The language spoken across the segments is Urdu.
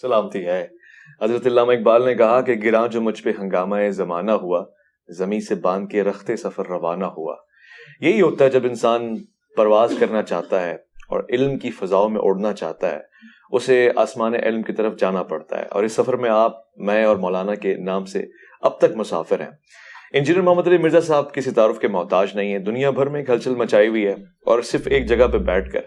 سلامتی ہے۔ حضرت علامہ اقبال نے کہا کہ گراں جو مجھ پہ ہنگامہ زمانہ ہوا، زمیں سے باندھ کے رخت سفر روانہ ہوا۔ یہی ہوتا ہے جب انسان پرواز کرنا چاہتا ہے اور علم کی فضاؤں میں اڑنا چاہتا ہے، اسے آسمان علم کی طرف جانا پڑتا ہے، اور اس سفر میں آپ، میں اور مولانا کے نام سے اب تک مسافر ہیں۔ انجینئر محمد علی مرزا صاحب کسی تعارف کے محتاج نہیں ہیں، دنیا بھر میں ہلچل مچائی ہوئی ہے، اور صرف ایک جگہ پہ بیٹھ کر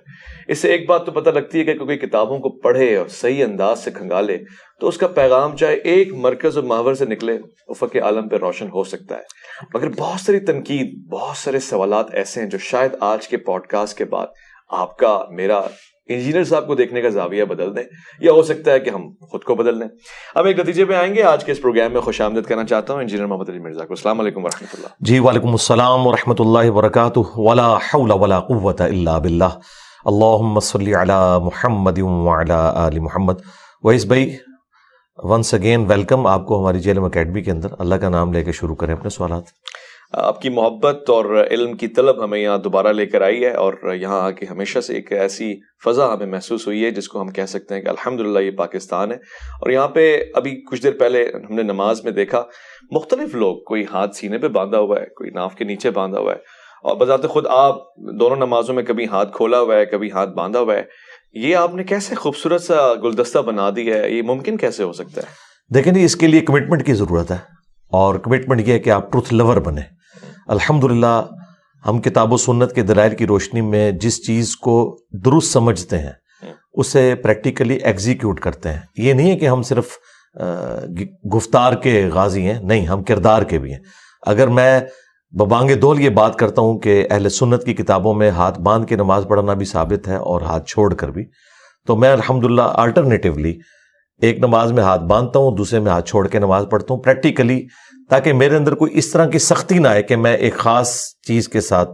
اس سے ایک بات تو پتہ لگتی ہے کہ کوئی کتابوں کو پڑھے اور صحیح انداز سے کھنگالے تو اس کا پیغام چاہے ایک مرکز و محور سے نکلے، افق عالم پہ روشن ہو سکتا ہے۔ مگر بہت ساری تنقید، بہت سارے سوالات ایسے ہیں جو شاید آج کے پوڈ کاسٹ کے بعد آپ کا، میرا، انجینئر صاحب کو دیکھنے کا زاویہ بدل دیں، یا ہو سکتا ہے کہ ہم خود کو بدل دیں۔ اب ایک نتیجے پہ آئیں گے۔ آج کے اس پروگرام میں خوش آمدید کرنا چاہتا ہوں انجینئر محمد علی مرزا کو۔ السلام علیکم ورحمۃ اللہ۔ جی وعلیکم السلام ورحمۃ اللہ وبرکاتہ۔ ولا حول ولا قوۃ الا باللہ۔ اللہم صلی علی محمد وعلی آل محمد۔ ویس بھائی، ونس اگین ویلکم آپ کو ہماری جیلم اکیڈمی کے اندر۔ اللہ کا نام لے کے شروع کریں اپنے سوالات۔ آپ کی محبت اور علم کی طلب ہمیں یہاں دوبارہ لے کر آئی ہے، اور یہاں آ کے ہمیشہ سے ایک ایسی فضا ہمیں محسوس ہوئی ہے جس کو ہم کہہ سکتے ہیں کہ الحمدللہ یہ پاکستان ہے۔ اور یہاں پہ ابھی کچھ دیر پہلے ہم نے نماز میں دیکھا مختلف لوگ، کوئی ہاتھ سینے پہ باندھا ہوا ہے، کوئی ناف کے نیچے باندھا ہوا ہے، اور بذات خود آپ دونوں نمازوں میں کبھی ہاتھ کھولا ہوا ہے، کبھی ہاتھ باندھا ہوا ہے۔ یہ آپ نے کیسے خوبصورت سا گلدستہ بنا دیا ہے، یہ ممکن کیسے ہو سکتا ہے؟ دیکھیں جی، اس کے لیے کمٹمنٹ کی ضرورت ہے، اور کمٹمنٹ یہ ہے کہ آپ ٹروتھ لور بنیں۔ الحمدللہ ہم کتاب و سنت کے دلائل کی روشنی میں جس چیز کو درست سمجھتے ہیں اسے پریکٹیکلی ایگزیکیوٹ کرتے ہیں۔ یہ نہیں ہے کہ ہم صرف گفتار کے غازی ہیں، نہیں، ہم کردار کے بھی ہیں۔ اگر میں ببانگ دول یہ بات کرتا ہوں کہ اہل سنت کی کتابوں میں ہاتھ باندھ کے نماز پڑھنا بھی ثابت ہے اور ہاتھ چھوڑ کر بھی، تو میں الحمدللہ آلٹرنیٹیولی ایک نماز میں ہاتھ باندھتا ہوں، دوسرے میں ہاتھ چھوڑ کے نماز پڑھتا ہوں پریکٹیکلی، تاکہ میرے اندر کوئی اس طرح کی سختی نہ آئے کہ میں ایک خاص چیز کے ساتھ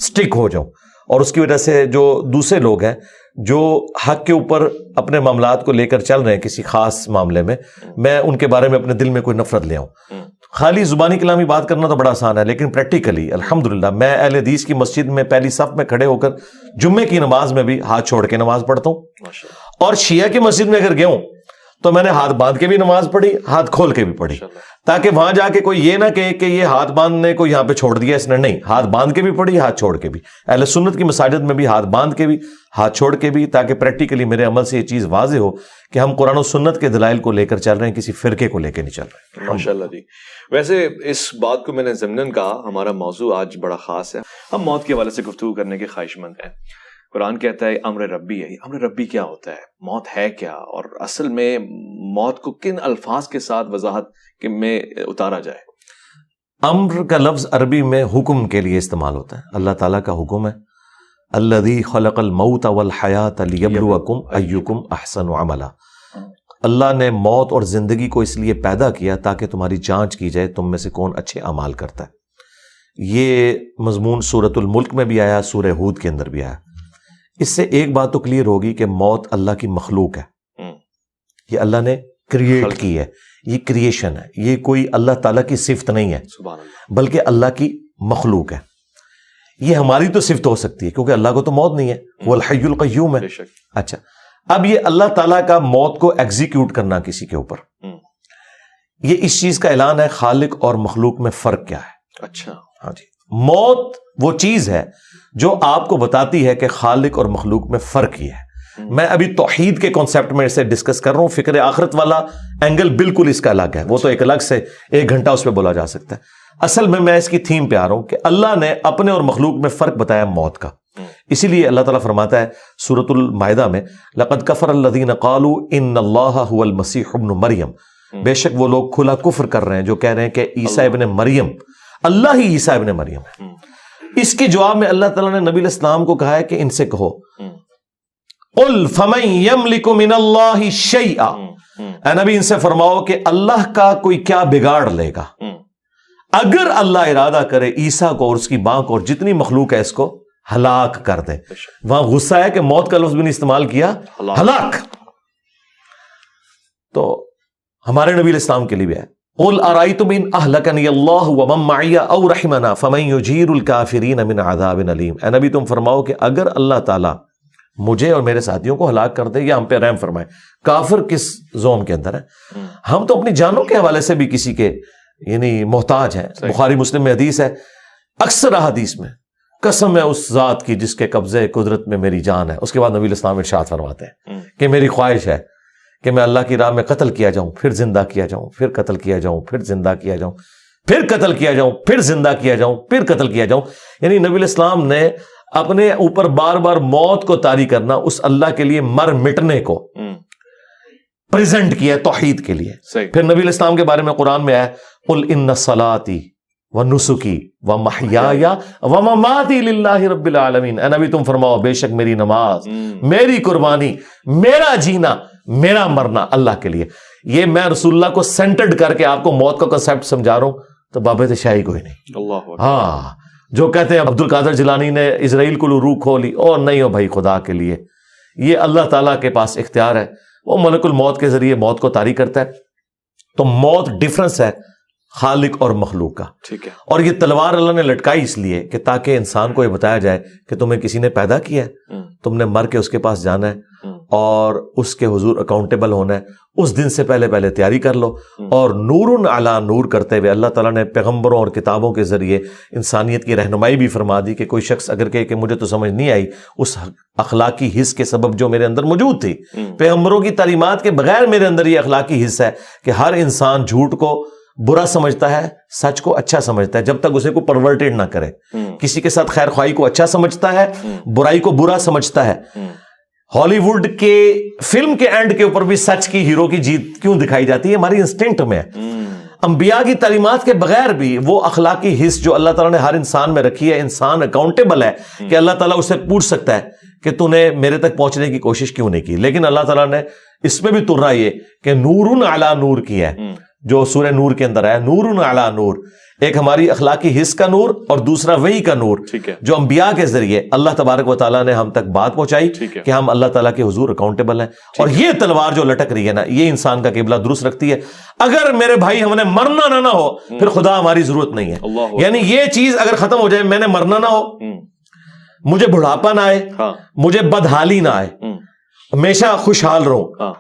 سٹک ہو جاؤں، اور اس کی وجہ سے جو دوسرے لوگ ہیں جو حق کے اوپر اپنے معاملات کو لے کر چل رہے ہیں کسی خاص معاملے میں ان کے بارے میں اپنے دل میں کوئی نفرت لے آؤں۔ خالی زبانی کلامی بات کرنا تو بڑا آسان ہے، لیکن پریکٹیکلی الحمدللہ میں اہل حدیث کی مسجد میں پہلی صف میں کھڑے ہو کر جمعے کی نماز میں بھی ہاتھ چھوڑ کے نماز پڑھتا ہوں، اور شیعہ کی مسجد میں اگر گیا ہوں تو میں نے ہاتھ باندھ کے بھی نماز پڑھی، ہاتھ کھول کے بھی پڑھی، تاکہ وہاں جا کے کوئی یہ نہ کہے کہ یہ ہاتھ باندھنے کو یہاں پہ چھوڑ دیا اس نے، نہیں، ہاتھ باندھ کے بھی پڑھی، ہاتھ چھوڑ کے بھی۔ اہل سنت کی مساجد میں بھی ہاتھ باندھ کے بھی، ہاتھ چھوڑ کے بھی، تاکہ پریکٹیکلی میرے عمل سے یہ چیز واضح ہو کہ ہم قرآن و سنت کے دلائل کو لے کر چل رہے ہیں، کسی فرقے کو لے کے نہیں چل رہے۔ ماشاءاللہ جی۔ ویسے اس بات کو میں نے ضمناً کہا، ہمارا موضوع آج بڑا خاص ہے، ہم موت کے حوالے سے گفتگو کرنے کے خواہش مند ہیں۔ قرآن کہتا ہے امر ربی ہے۔ امر ربی کیا ہوتا ہے؟ موت ہے کیا؟ اور اصل میں موت کو کن الفاظ کے ساتھ وضاحت میں اتارا جائے؟ امر کا لفظ عربی میں حکم کے لیے استعمال ہوتا ہے۔ اللہ تعالیٰ کا حکم ہے، الذی خلق الموت والحیات لیبلوکم ایکم احسن عملا۔ اللہ نے موت اور زندگی کو اس لیے پیدا کیا تاکہ تمہاری جانچ کی جائے تم میں سے کون اچھے اعمال کرتا ہے۔ یہ مضمون سورۃ الملک میں بھی آیا، سورہ ہود کے اندر بھی آیا۔ اس سے ایک بات تو کلیئر ہوگی کہ موت اللہ کی مخلوق ہے، یہ اللہ نے کریٹ کی ہے، یہ کریشن ہے، یہ کوئی اللہ تعالیٰ کی صفت نہیں ہے بلکہ اللہ کی مخلوق ہے۔ یہ ہماری تو صفت ہو سکتی ہے کیونکہ اللہ کو تو موت نہیں ہے، وہ الحی القیوم ہے۔ اچھا، اب یہ اللہ تعالیٰ کا موت کو ایگزیکیوٹ کرنا کسی کے اوپر، یہ اس چیز کا اعلان ہے خالق اور مخلوق میں فرق کیا ہے۔ اچھا، ہاں جی، موت وہ چیز ہے جو آپ کو بتاتی ہے کہ خالق اور مخلوق میں فرق یہ ہے۔ میں ابھی توحید کے کانسیپٹ میں اسے ڈسکس کر رہا ہوں، فکر آخرت والا اینگل بالکل اس کا الگ ہے، وہ تو ایک الگ سے 1 گھنٹہ اس پہ بولا جا سکتا ہے۔ اصل میں اس کی تھیم پہ آ رہا ہوں کہ اللہ نے اپنے اور مخلوق میں فرق بتایا موت کا۔ اسی لیے اللہ تعالیٰ فرماتا ہے سورۃ المائدہ میں، لقد کفر الذین قالوا ان اللہ هو المسیح ابن مریم، بے شک وہ لوگ کھلا کفر کر رہے ہیں جو کہہ رہے ہیں کہ عیسیٰ ابن مریم اللہ ہی عیسیٰ ابن مریم ہے۔ اس کے جواب میں اللہ تعالیٰ نے نبی علیہ السلام کو کہا ہے کہ ان سے کہو قل فمن یملک من اللہ شیئا، اے نبی ان سے فرماؤ کہ اللہ کا کوئی کیا بگاڑ لے گا اگر اللہ ارادہ کرے عیسیٰ کو اور اس کی ماں کو اور جتنی مخلوق ہے اس کو ہلاک کر دے۔ وہاں غصہ ہے کہ موت کا لفظ بھی نہیں استعمال کیا، ہلاک۔ تو ہمارے نبی علیہ السلام کے لیے بھی ہے، قل ارأیتم ان اہلکنی اللہ ومن معی او رحمنا فمن یجیر الکافرین من عذاب علیم۔ اے نبی تم فرماؤ کہ اگر اللہ تعالیٰ مجھے اور میرے ساتھیوں کو ہلاک کر دے یا ہم پہ رحم فرمائے. کافر کس زون کے اندر ہے؟ ہم تو اپنی جانوں کے حوالے سے بھی کسی کے یعنی محتاج ہیں. بخاری مسلم میں حدیث ہے, اکثر احادیث میں قسم ہے اس ذات کی جس کے قبضے قدرت میں میری جان ہے. اس کے بعد نبی الاسلام ارشاد فرماتے ہیں کہ میری خواہش ہے کہ میں اللہ کی راہ میں قتل کیا جاؤں, پھر زندہ کیا جاؤں, پھر قتل کیا جاؤں, پھر زندہ کیا جاؤں, پھر قتل کیا جاؤں, پھر زندہ کیا جاؤں, پھر قتل کیا جاؤں. یعنی نبی الاسلام نے اپنے اوپر بار بار موت کو طاری کرنا اس اللہ کے لیے مر مٹنے کو پریزنٹ کیا توحید کے لیے. پھر نبی الاسلام کے بارے میں قرآن میں آیا قل ان صلاتی ونسکی ومحیای ومماتی للہ رب العالمین. اے نبی تم فرماؤ بے شک میری نماز, میری قربانی, میرا جینا, میرا مرنا اللہ کے لیے. یہ میں رسول اللہ کو سینٹرڈ کر کے آپ کو موت کا کنسیپٹ سمجھا رہا ہوں تو بابت شاہی کوئی نہیں. ہاں جو کہتے ہیں عبد القادر جیلانی نے اسرائیل کو روح کھولی, اور نہیں ہو بھائی خدا کے لیے, یہ اللہ تعالیٰ کے پاس اختیار ہے, وہ ملک الموت کے ذریعے موت کو طاری کرتا ہے. تو موت ڈفرنس ہے خالق اور مخلوق کا. ٹھیک ہے. اور یہ تلوار اللہ نے لٹکائی اس لیے کہ تاکہ انسان کو یہ بتایا جائے کہ تمہیں کسی نے پیدا کیا ہے, تم نے مر کے اس کے پاس جانا ہے اور اس کے حضور اکاؤنٹیبل ہونا ہے. اس دن سے پہلے تیاری کر لو. اور نور علی نور کرتے ہوئے اللہ تعالیٰ نے پیغمبروں اور کتابوں کے ذریعے انسانیت کی رہنمائی بھی فرما دی کہ کوئی شخص اگر کہے کہ مجھے تو سمجھ نہیں آئی اس اخلاقی حس کے سبب جو میرے اندر موجود تھی, پیغمبروں کی تعلیمات کے بغیر میرے اندر یہ اخلاقی حس ہے کہ ہر انسان جھوٹ کو برا سمجھتا ہے, سچ کو اچھا سمجھتا ہے جب تک اسے کو پرورٹیڈ نہ کرے. کسی کے ساتھ خیر خواہی کو اچھا سمجھتا ہے, برائی کو برا سمجھتا ہے. ہالی ووڈ کے فلم کے اینڈ کے اوپر بھی سچ کی ہیرو کی جیت کیوں دکھائی جاتی ہے؟ ہماری انسٹنکٹ میں ہے. انبیاء کی تعلیمات کے بغیر بھی وہ اخلاقی حس جو اللہ تعالیٰ نے ہر انسان میں رکھی ہے, انسان اکاؤنٹیبل ہے کہ اللہ تعالیٰ اسے پوچھ سکتا ہے کہ تو نے میرے تک پہنچنے کی کوشش کیوں نہیں کی. لیکن اللہ تعالیٰ نے اس میں بھی ترا یہ کہ نور علی نور کی ہے, جو سورہ نور کے اندر ہے, نور علی نور. ایک ہماری اخلاقی حس کا نور اور دوسرا وحی کا نور جو انبیاء کے ذریعے اللہ تبارک و تعالیٰ نے ہم تک بات پہنچائی کہ ہم اللہ تعالیٰ کے حضور اکاؤنٹیبل ہیں. اور یہ تلوار جو لٹک رہی ہے نا, یہ انسان کا قبلہ درست رکھتی ہے. اگر میرے بھائی ہم نے مرنا نہ ہو پھر خدا ہماری ضرورت نہیں ہے. یعنی یہ چیز اگر ختم ہو جائے, میں نے مرنا نہ ہو, مجھے بڑھاپا نہ آئے, مجھے بدحالی نہ آئے, ہمیشہ خوشحال رہوں,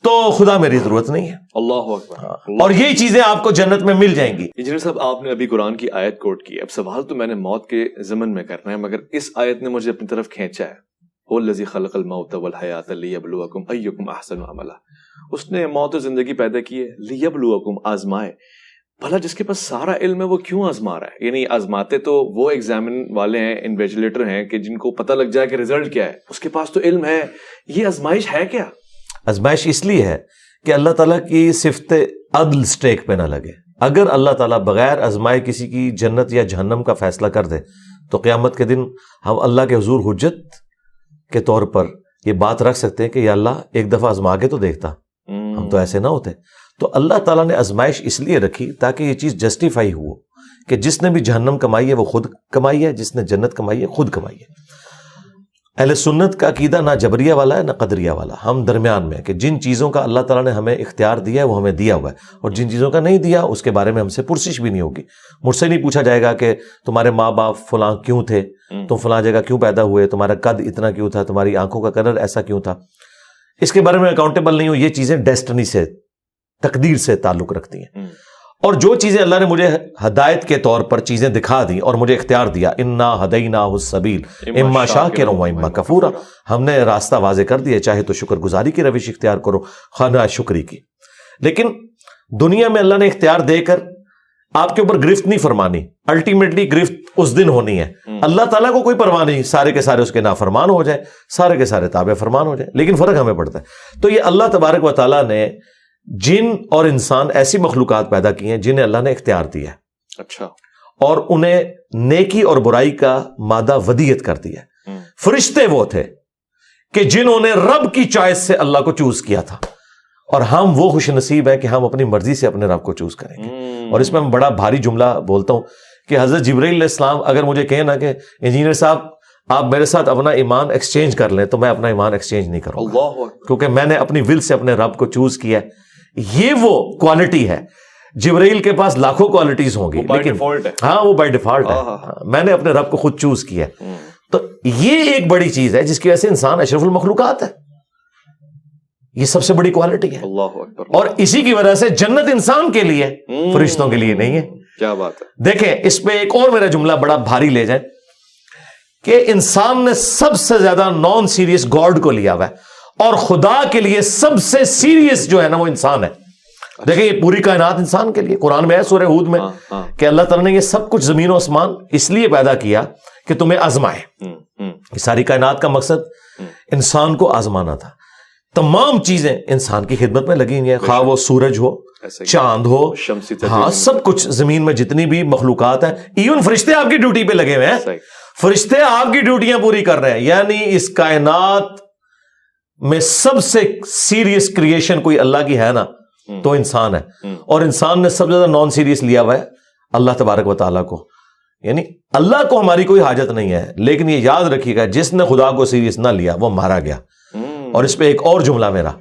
تو خدا میری ضرورت نہیں ہے. اللہ اکبر. اور یہی چیزیں آپ کو جنت میں مل جائیں گی. انجینئر صاحب آپ نے ابھی قرآن کی آیت کوٹ کی, اب سوال تو میں نے موت کے ضمن میں کرنا ہے, مگر اس آیت نے مجھے اپنی طرف کھینچا ہے. هو الذی خلق الموت والحیات لیبلوکم ایکم احسن عملا. اس نے موت و زندگی پیدا کی ہے لیبلوکم, آزمائے. بھلا جس کے پاس سارا علم ہے وہ کیوں آزما رہا ہے؟ یعنی آزماتے تو وہ ایگزامن والے ہیں, انویجیلیٹر ہیں کہ جن کو پتہ لگ جائے کہ ریزلٹ کیا ہے. اس کے پاس تو علم ہے, یہ آزمائش ہے کیا؟ آزمائش اس لیے ہے کہ اللہ تعالیٰ کی صفت عدل سٹیک پہ نہ لگے. اگر اللہ تعالیٰ بغیر آزمائے کسی کی جنت یا جہنم کا فیصلہ کر دے تو قیامت کے دن ہم اللہ کے حضور حجت کے طور پر یہ بات رکھ سکتے ہیں کہ یا اللہ ایک دفعہ آزما کے تو دیکھتا. ہم تو ایسے نہ ہوتے. تو اللہ تعالیٰ نے آزمائش اس لیے رکھی تاکہ یہ چیز جسٹیفائی ہو کہ جس نے بھی جہنم کمائی ہے وہ خود کمائی ہے, جس نے جنت کمائی ہے خود کمائی ہے. اہل سنت کا عقیدہ نہ جبریہ والا ہے نہ قدریہ والا, ہم درمیان میں کہ جن چیزوں کا اللہ تعالیٰ نے ہمیں اختیار دیا ہے وہ ہمیں دیا ہوا ہے, اور جن چیزوں کا نہیں دیا اس کے بارے میں ہم سے پرسش بھی نہیں ہوگی. مجھ سے نہیں پوچھا جائے گا کہ تمہارے ماں باپ فلاں کیوں تھے, تم فلاں جگہ کیوں پیدا ہوئے, تمہارا قد اتنا کیوں تھا, تمہاری آنکھوں کا کلر ایسا کیوں تھا. اس کے بارے میں اکاؤنٹیبل نہیں ہو. یہ چیزیں ڈیسٹنی سے, تقدیر سے تعلق رکھتی ہیں. اور جو چیزیں اللہ نے مجھے ہدایت کے طور پر چیزیں دکھا دی اور مجھے اختیار دیا, انا ہدیناہ السبیل اما شاکرا و اما کفورا, ہم نے راستہ واضح کر دیا, چاہے تو شکر گزاری کی روش اختیار کرو خواہ شکری کی. لیکن دنیا میں اللہ نے اختیار دے کر آپ کے اوپر گرفت نہیں فرمانی, الٹیمیٹلی گرفت اس دن ہونی ہے. اللہ تعالیٰ کو کوئی پرواہ نہیں, سارے کے سارے اس کے نافرمان ہو جائیں, سارے کے سارے تابع فرمان ہو جائیں, لیکن فرق ہمیں پڑتا ہے. تو یہ اللہ تبارک و تعالیٰ نے جن اور انسان ایسی مخلوقات پیدا کی ہیں جنہیں اللہ نے اختیار دیا ہے. اچھا. اور انہیں نیکی اور برائی کا مادہ ودیت کر دیا ہے. فرشتے وہ تھے کہ جنہوں نے رب کی چوائس سے اللہ کو چوز کیا تھا, اور ہم وہ خوش نصیب ہیں کہ ہم اپنی مرضی سے اپنے رب کو چوز کریں گے. اور اس میں میں بڑا بھاری جملہ بولتا ہوں کہ حضرت جبرائیل علیہ السلام اگر مجھے کہیں نا کہ انجینئر صاحب آپ میرے ساتھ اپنا ایمان ایکسچینج کر لیں, تو میں اپنا ایمان ایکسچینج نہیں کروں گا, کیونکہ میں نے اپنی ول سے اپنے رب کو چوز کیا ہے. یہ وہ کوالٹی ہے. جبرائیل کے پاس لاکھوں کوالٹیز ہوں گی, لیکن ہاں وہ بائی ڈیفالٹ ہے. میں نے اپنے رب کو خود چوز کیا ہے. تو یہ ایک بڑی چیز ہے جس کی وجہ سے انسان اشرف المخلوقات ہے. یہ سب سے بڑی کوالٹی ہے. اللہ اکبر. اور اسی کی وجہ سے جنت انسان کے لیے, فرشتوں کے لیے نہیں ہے. کیا بات ہے. دیکھیں اس پہ ایک اور میرا جملہ بڑا بھاری لے جائیں کہ انسان نے سب سے زیادہ نان سیریس گاڈ کو لیا ہوا ہے, اور خدا کے لیے سب سے سیریس جو ہے نا وہ انسان ہے. دیکھیں یہ پوری کائنات انسان کے لیے, قرآن میں ہے سورہ ہود میں کہ اللہ تعالیٰ نے یہ سب کچھ زمین و آسمان اس لیے پیدا کیا کہ تمہیں آزمائے. یہ ساری کائنات کا مقصد انسان کو آزمانا تھا. تمام چیزیں انسان کی خدمت میں لگی ہوئی ہیں, خواہ وہ سورج ہو, چاند ہو, ہاں سب کچھ زمین میں جتنی بھی مخلوقات ہیں, ایون فرشتے آپ کی ڈیوٹی پہ لگے ہوئے ہیں. فرشتے آپ کی ڈیوٹیاں پوری کر رہے ہیں. یعنی اس کائنات میں سب سے سیریس کریشن کوئی اللہ کی ہے نا تو انسان ہے. اور انسان نے سب سے زیادہ نان سیریس لیا ہوا ہے اللہ تبارک و تعالیٰ کو. یعنی اللہ کو ہماری کوئی حاجت نہیں ہے, لیکن یہ یاد رکھیے گا جس نے خدا کو سیریس نہ لیا وہ مارا گیا. اور اس پہ ایک اور جملہ میرا,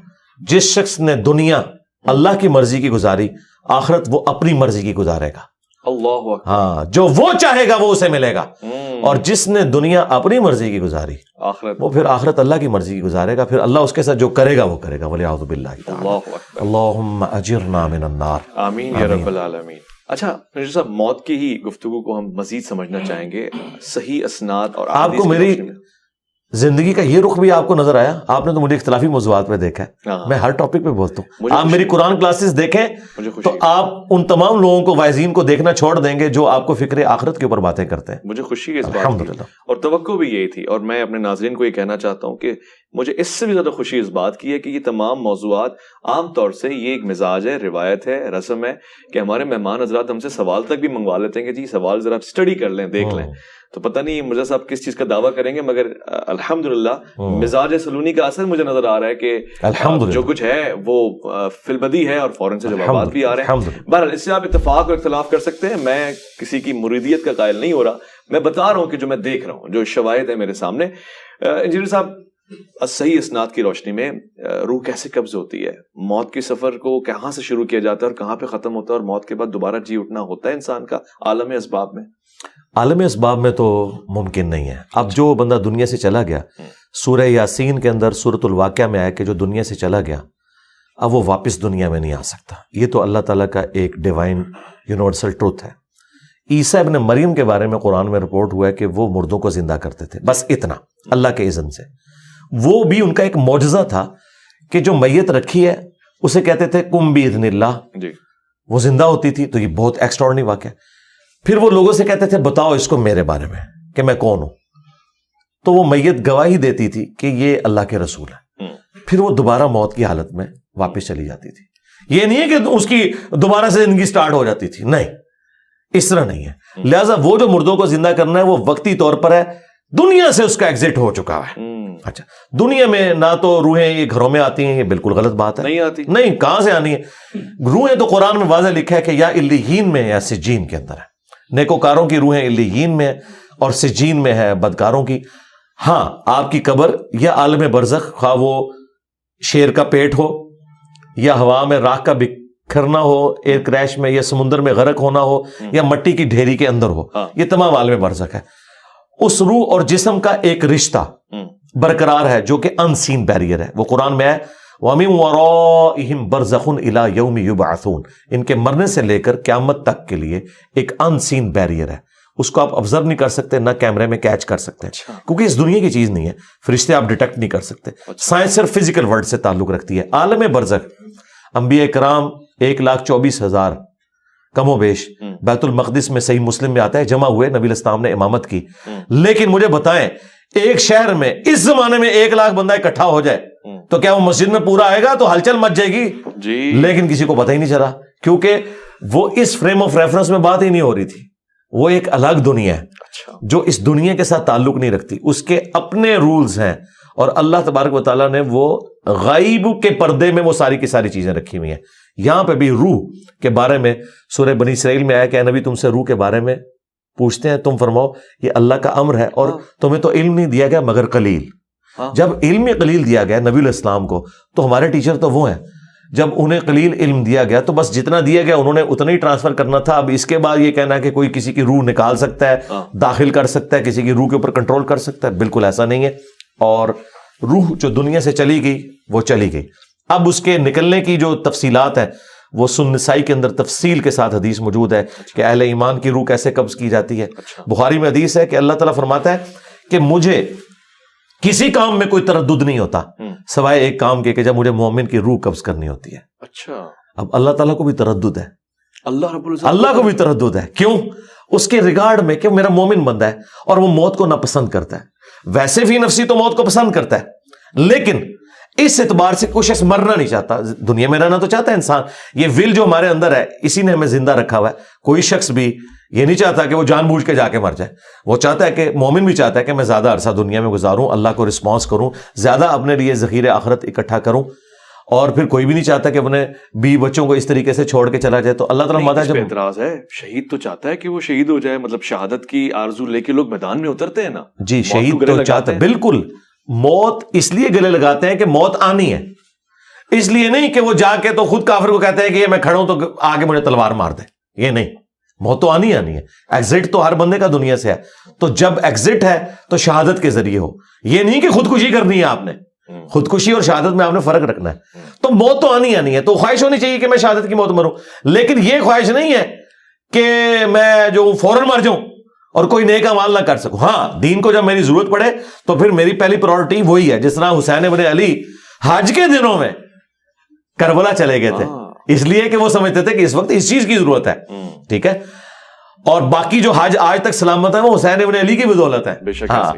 جس شخص نے دنیا اللہ کی مرضی کی گزاری, آخرت وہ اپنی مرضی کی گزارے گا. اللہ اکبر. ہاں جو وہ چاہے گا وہ اسے ملے گا. اور جس نے دنیا اپنی مرضی کی گزاری, آخرت وہ پھر آخرت اللہ کی مرضی کی گزارے گا. پھر اللہ اس کے ساتھ جو کرے گا وہ کرے گا. وَلِعَوْذُ بِاللَّهِ تَعَالَى. اللہ اکبر. اللہم اجرنا من النار. آمین یا رب العالمین. اچھا مرزا صاحب, موت کی ہی گفتگو کو ہم مزید سمجھنا چاہیں گے. صحیح اسناد اور آپ کو میری زندگی کا یہ رخ بھی آپ کو نظر آیا؟ آپ نے تو مجھے اختلافی موضوعات پہ دیکھا ہے, میں ہر ٹاپک پہ بولتا ہوں. آپ میری قرآن کلاسز دیکھیں تو آپ ان تمام لوگوں کو, وائزین کو دیکھنا چھوڑ دیں گے جو آپ کو فکر آخرت کے اوپر باتیں کرتے ہیں. مجھے خوشی ہے اس بات کی, اور توقع بھی یہی تھی. اور میں اپنے ناظرین کو یہ کہنا چاہتا ہوں کہ مجھے اس سے بھی زیادہ خوشی اس بات کی ہے کہ یہ تمام موضوعات عام طور سے یہ ایک مزاج ہے, روایت ہے, رسم ہے کہ ہمارے مہمان حضرات ہم سے سوال تک بھی منگوا لیتے ہیں کہ جی سوال ذرا اسٹڈی کر لیں, دیکھ لیں. تو پتہ نہیں مرزا صاحب کس چیز کا دعویٰ کریں گے, مگر الحمدللہ مزاج سلونی کا اثر مجھے نظر آ رہا ہے کہ جو کچھ ہے وہ فی البدی ہے, اور فوراً سے جوابات بھی آ رہے ہیں. بہرحال اس سے آپ اتفاق اور اختلاف کر سکتے ہیں. میں کسی کی مریدیت کا قائل نہیں ہو رہا, میں بتا رہا ہوں کہ جو میں دیکھ رہا ہوں, جو شواہد ہے میرے سامنے. انجینئر صاحب, صحیح اسناد کی روشنی میں روح کیسے قبض ہوتی ہے؟ موت کے سفر کو کہاں سے شروع کیا جاتا ہے اور کہاں پہ ختم ہوتا ہے, اور موت کے بعد دوبارہ جی اٹھنا ہوتا ہے انسان کا عالم اسباب میں؟ عالم اسباب میں تو ممکن نہیں ہے. اب جو بندہ دنیا سے چلا گیا, سورہ یاسین کے اندر سورۃ الواقعہ میں آیا کہ جو دنیا سے چلا گیا اب وہ واپس دنیا میں نہیں آ سکتا. یہ تو اللہ تعالیٰ کا ایک ڈیوائن یونیورسل ٹروتھ ہے. عیسیٰ ابن مریم کے بارے میں قرآن میں رپورٹ ہوا ہے کہ وہ مردوں کو زندہ کرتے تھے, بس اتنا, اللہ کے اذن سے. وہ بھی ان کا ایک معجزہ تھا کہ جو میت رکھی ہے اسے کہتے تھے کم باذن اللہ, وہ زندہ ہوتی تھی. تو یہ بہت ایکسٹراڈنری واقعہ. پھر وہ لوگوں سے کہتے تھے بتاؤ اس کو میرے بارے میں کہ میں کون ہوں, تو وہ میت گواہی دیتی تھی کہ یہ اللہ کے رسول ہے. پھر وہ دوبارہ موت کی حالت میں واپس چلی جاتی تھی. یہ نہیں ہے کہ اس کی دوبارہ سے زندگی سٹارٹ ہو جاتی تھی, نہیں, اس طرح نہیں ہے. لہٰذا وہ جو مردوں کو زندہ کرنا ہے وہ وقتی طور پر ہے, دنیا سے اس کا ایگزٹ ہو چکا ہے. اچھا, دنیا میں نہ تو روحیں یہ گھروں میں آتی ہیں, یہ بالکل غلط بات ہے. نہیں آتی, نہیں, کہاں سے آنی ہے روحیں؟ تو قرآن میں واضح لکھا ہے کہ یا علیین میں یا سجین کے اندر ہے. نیکوکاروں کی روحیں علیین میں اور سجین میں ہے بدکاروں کی. ہاں, آپ کی قبر یا عالم برزخ, خواہ وہ شیر کا پیٹ ہو یا ہوا میں راکھ کا بکھرنا ہو, ایئر کریش میں یا سمندر میں غرق ہونا ہو یا مٹی کی ڈھیری کے اندر ہو, یہ تمام عالم برزخ ہے. اس روح اور جسم کا ایک رشتہ برقرار ہے جو کہ ان سین بیریئر ہے. وہ قرآن میں ہے وَمِن وَرَائِهِمْ بَرْزَخٌ إِلَىٰ يَوْمِ يُبْعَثُونَ. ان کے مرنے سے لے کر قیامت تک کے لیے ایک ان سین بیریئر ہے. اس کو آپ آبزرو نہیں کر سکتے, نہ کیمرے میں کیچ کر سکتے, کیونکہ اس دنیا کی چیز نہیں ہے. فرشتے آپ ڈیٹیکٹ نہیں کر سکتے. سائنس صرف فزیکل ورلڈ سے تعلق رکھتی ہے. عالم برزخ انبیاء کرام 1,24,000 کم و بیش بیت المقدس میں, صحیح مسلم میں آتا ہے, جمع ہوئے, نبی الاسلام نے امامت کی. لیکن مجھے بتائیں ایک شہر میں اس زمانے میں 1,00,000 بندہ اکٹھا ہو جائے تو کیا وہ مسجد میں پورا آئے گا؟ تو ہلچل مچ جائے گی جی. لیکن کسی کو پتہ ہی نہیں چلا, کیونکہ وہ اس فریم آف ریفرنس میں بات ہی نہیں ہو رہی تھی. وہ ایک الگ دنیا ہے جو اس دنیا کے ساتھ تعلق نہیں رکھتی. اس کے اپنے رولز ہیں, اور اللہ تبارک و تعالیٰ نے وہ غیب کے پردے میں وہ ساری کی ساری چیزیں رکھی ہوئی ہیں. یہاں پہ بھی روح کے بارے میں سورہ بنی اسرائیل میں آیا کہ اے نبی تم سے روح کے بارے میں پوچھتے ہیں, تم فرماؤ یہ اللہ کا امر ہے, اور تمہیں تو علم نہیں دیا گیا مگر قلیل. جب علم قلیل دیا گیا نبی علیہ السلام کو تو ہمارے ٹیچر تو وہ ہیں جب انہیں قلیل علم دیا گیا تو بس جتنا دیا گیا انہوں نے اتنا ہی ٹرانسفر کرنا تھا. اب اس کے بعد یہ کہنا ہے کہ کوئی کسی کی روح نکال سکتا ہے, داخل کر سکتا ہے, کسی کی روح کے اوپر کنٹرول کر سکتا ہے, بالکل ایسا نہیں ہے. اور روح جو دنیا سے چلی گئی وہ چلی گئی. اب اس کے نکلنے کی جو تفصیلات ہے وہ سنن نسائی کے اندر تفصیل کے ساتھ حدیث موجود ہے کہ اہل ایمان کی روح کیسے قبض کی جاتی ہے. بخاری میں حدیث ہے کہ اللہ تعالیٰ فرماتا ہے کہ مجھے کسی کام میں کوئی تردد نہیں ہوتا سوائے ایک کام کے کہ جب مجھے مومن کی روح قبض کرنی ہوتی ہے. اچھا, اب اللہ تعالیٰ کو بھی تردد ہے, اللہ کو بھی تردد ہے. کیوں؟ اس کے ریگارڈ میں کہ میرا مومن بندہ ہے اور وہ موت کو ناپسند کرتا ہے. ویسے فی نفسی تو موت کو پسند کرتا ہے, لیکن اس اعتبار سے کوئی شخص مرنا نہیں چاہتا. دنیا میں رہنا تو چاہتا ہے انسان, یہ ول جو ہمارے اندر ہے اسی نے ہمیں زندہ رکھا ہوا ہے. کوئی شخص بھی یہ نہیں چاہتا کہ وہ جان بوجھ کے جا کے مر جائے. وہ چاہتا ہے کہ مومن بھی چاہتا ہے کہ میں زیادہ عرصہ دنیا میں گزاروں, اللہ کو رسپانس کروں, زیادہ اپنے لیے ذخیرے آخرت اکٹھا کروں. اور پھر کوئی بھی نہیں چاہتا کہ اپنے بیوی بچوں کو اس طریقے سے چھوڑ کے چلا جائے. تو اللہ تعالیٰ جب اعتراض ہے, شہید تو چاہتا ہے کہ وہ شہید ہو جائے, مطلب شہادت کی آرزو لے کے لوگ میدان میں اترتے ہیں نا. جی, شہید تو چاہتا ہے, بالکل. موت اس لیے گلے لگاتے ہیں کہ موت آنی ہے, اس لیے نہیں کہ وہ جا کے تو خود کافر کو کہتے ہیں کہ یہ میں کھڑا ہوں تو آگے مجھے تلوار مار دے. یہ نہیں, موت تو آنی ہے. ایگزٹ تو ہر بندے کا دنیا سے ہے, تو جب ایگزٹ ہے تو شہادت کے ذریعے ہو. یہ نہیں کہ خودکشی کرنی ہے آپ نے, خودکشی اور شہادت میں آپ نے فرق رکھنا ہے. تو موت تو آنی ہے, تو خواہش ہونی چاہیے کہ میں شہادت کی موت مروں, لیکن یہ خواہش نہیں ہے کہ میں جو فوراً مر جاؤں اور کوئی نیک اعمال نہ کر سکوں. ہاں, دین کو جب میری ضرورت پڑے تو پھر میری پہلی پرائورٹی وہی ہے. جس طرح حسین ابن علی حج کے دنوں میں کربلا چلے گئے تھے, اس لیے کہ وہ سمجھتے تھے کہ اس وقت اس چیز کی ضرورت ہے. ٹھیک ہے, اور باقی جو حج آج تک سلامت ہے وہ حسین ابن علی کی بدولت ہے. ہاں,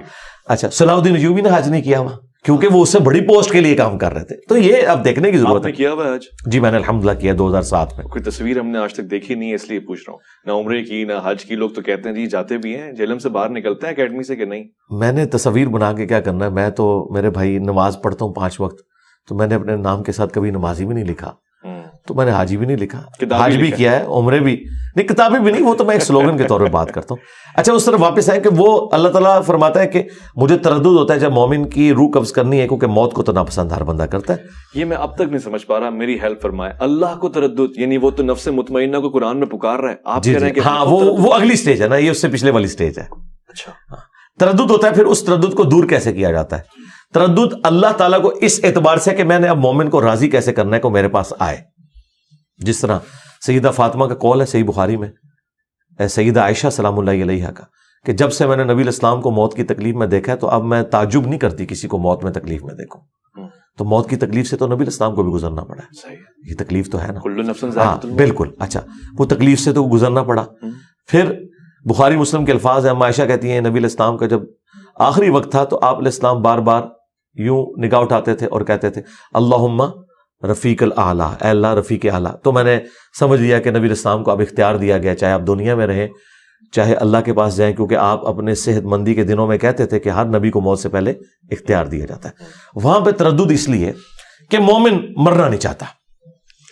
اچھا, صلاح الدین ایوبی نے حج نہیں کیا وہاں کیونکہ وہ اس سے بڑی پوسٹ کے لیے کام کر رہے تھے. تو یہ اب دیکھنے کی ضرورت ہے. کیا ہوا حج؟ جی میں نے الحمدللہ کیا 2007 میں. کوئی تصویر ہم نے آج تک دیکھی نہیں ہے اس لیے پوچھ رہا ہوں. نہ عمرے کی نہ حج کی. لوگ تو کہتے ہیں جی جاتے بھی ہیں, جہلم سے باہر نکلتے ہیں اکیڈمی سے کہ نہیں. میں نے تصویر بنا کے کیا کرنا ہے, میں تو میرے بھائی نماز پڑھتا ہوں 5 وقت, تو میں نے اپنے نام کے ساتھ کبھی نمازی بھی نہیں لکھا, تو میں نے حاجی بھی نہیں لکھا, حج بھی کیا ہے, عمرے بھی نہیں, کتابیں بھی نہیں, وہ تو میں ایک سلوگن کے طور پہ بات کرتا ہوں. اچھا, اس طرف واپس آئے کہ وہ اللہ تعالیٰ فرماتا ہے کہ مجھے تردد ہوتا ہے جب مومن کی روح قبض کرنی ہے, کیونکہ موت کو تو ناپسند ہر بندہ کرتا ہے. یہ میں اب تک نہیں سمجھ پا رہا, میری ہیلپ فرمائے. اللہ کو تردد یعنی وہ تو نفس مطمئنہ کو قرآن میں پکار رہا ہے, آپ کہہ رہے ہیں کہ ہاں وہ اگلی سٹیج ہے نا, یہ اس سے پچھلے والی سٹیج ہے. اچھا, تردد ہوتا ہے. پھر اس تردد کو دور کیسے کیا جاتا ہے؟ تردد اللہ تعالیٰ کو اس اعتبار سے کہ میں نے اب مومن کو راضی کیسے کرنا ہے کو میرے پاس آئے. جس طرح سیدہ فاطمہ کا قول ہے صحیح بخاری میں, سیدہ عائشہ سلام اللہ علیہا کا, کہ جب سے میں نے نبی الاسلام کو موت کی تکلیف میں دیکھا ہے تو اب میں تعجب نہیں کرتی کسی کو موت میں تکلیف میں دیکھوں. تو موت کی تکلیف سے تو نبی الاسلام کو بھی گزرنا پڑا ہے. یہ تکلیف تو ہے نا, کل نفس ہاں بالکل. اچھا, وہ تکلیف سے تو گزرنا پڑا. پھر بخاری مسلم کے الفاظ ہیں, عائشہ کہتی ہیں نبی الاسلام کا جب آخری وقت تھا تو آپ علیہ السلام بار بار یوں نگاہ اٹھاتے تھے اور کہتے تھے اللہم رفیق الاعلیٰ, اے اللہ رفیق اعلیٰ. تو میں نے سمجھ لیا کہ نبی الاسلام کو اب اختیار دیا گیا, چاہے آپ دنیا میں رہیں چاہے اللہ کے پاس جائیں, کیونکہ آپ اپنے صحت مندی کے دنوں میں کہتے تھے کہ ہر نبی کو موت سے پہلے اختیار دیا جاتا ہے. وہاں پہ تردد اس لیے کہ مومن مرنا نہیں چاہتا.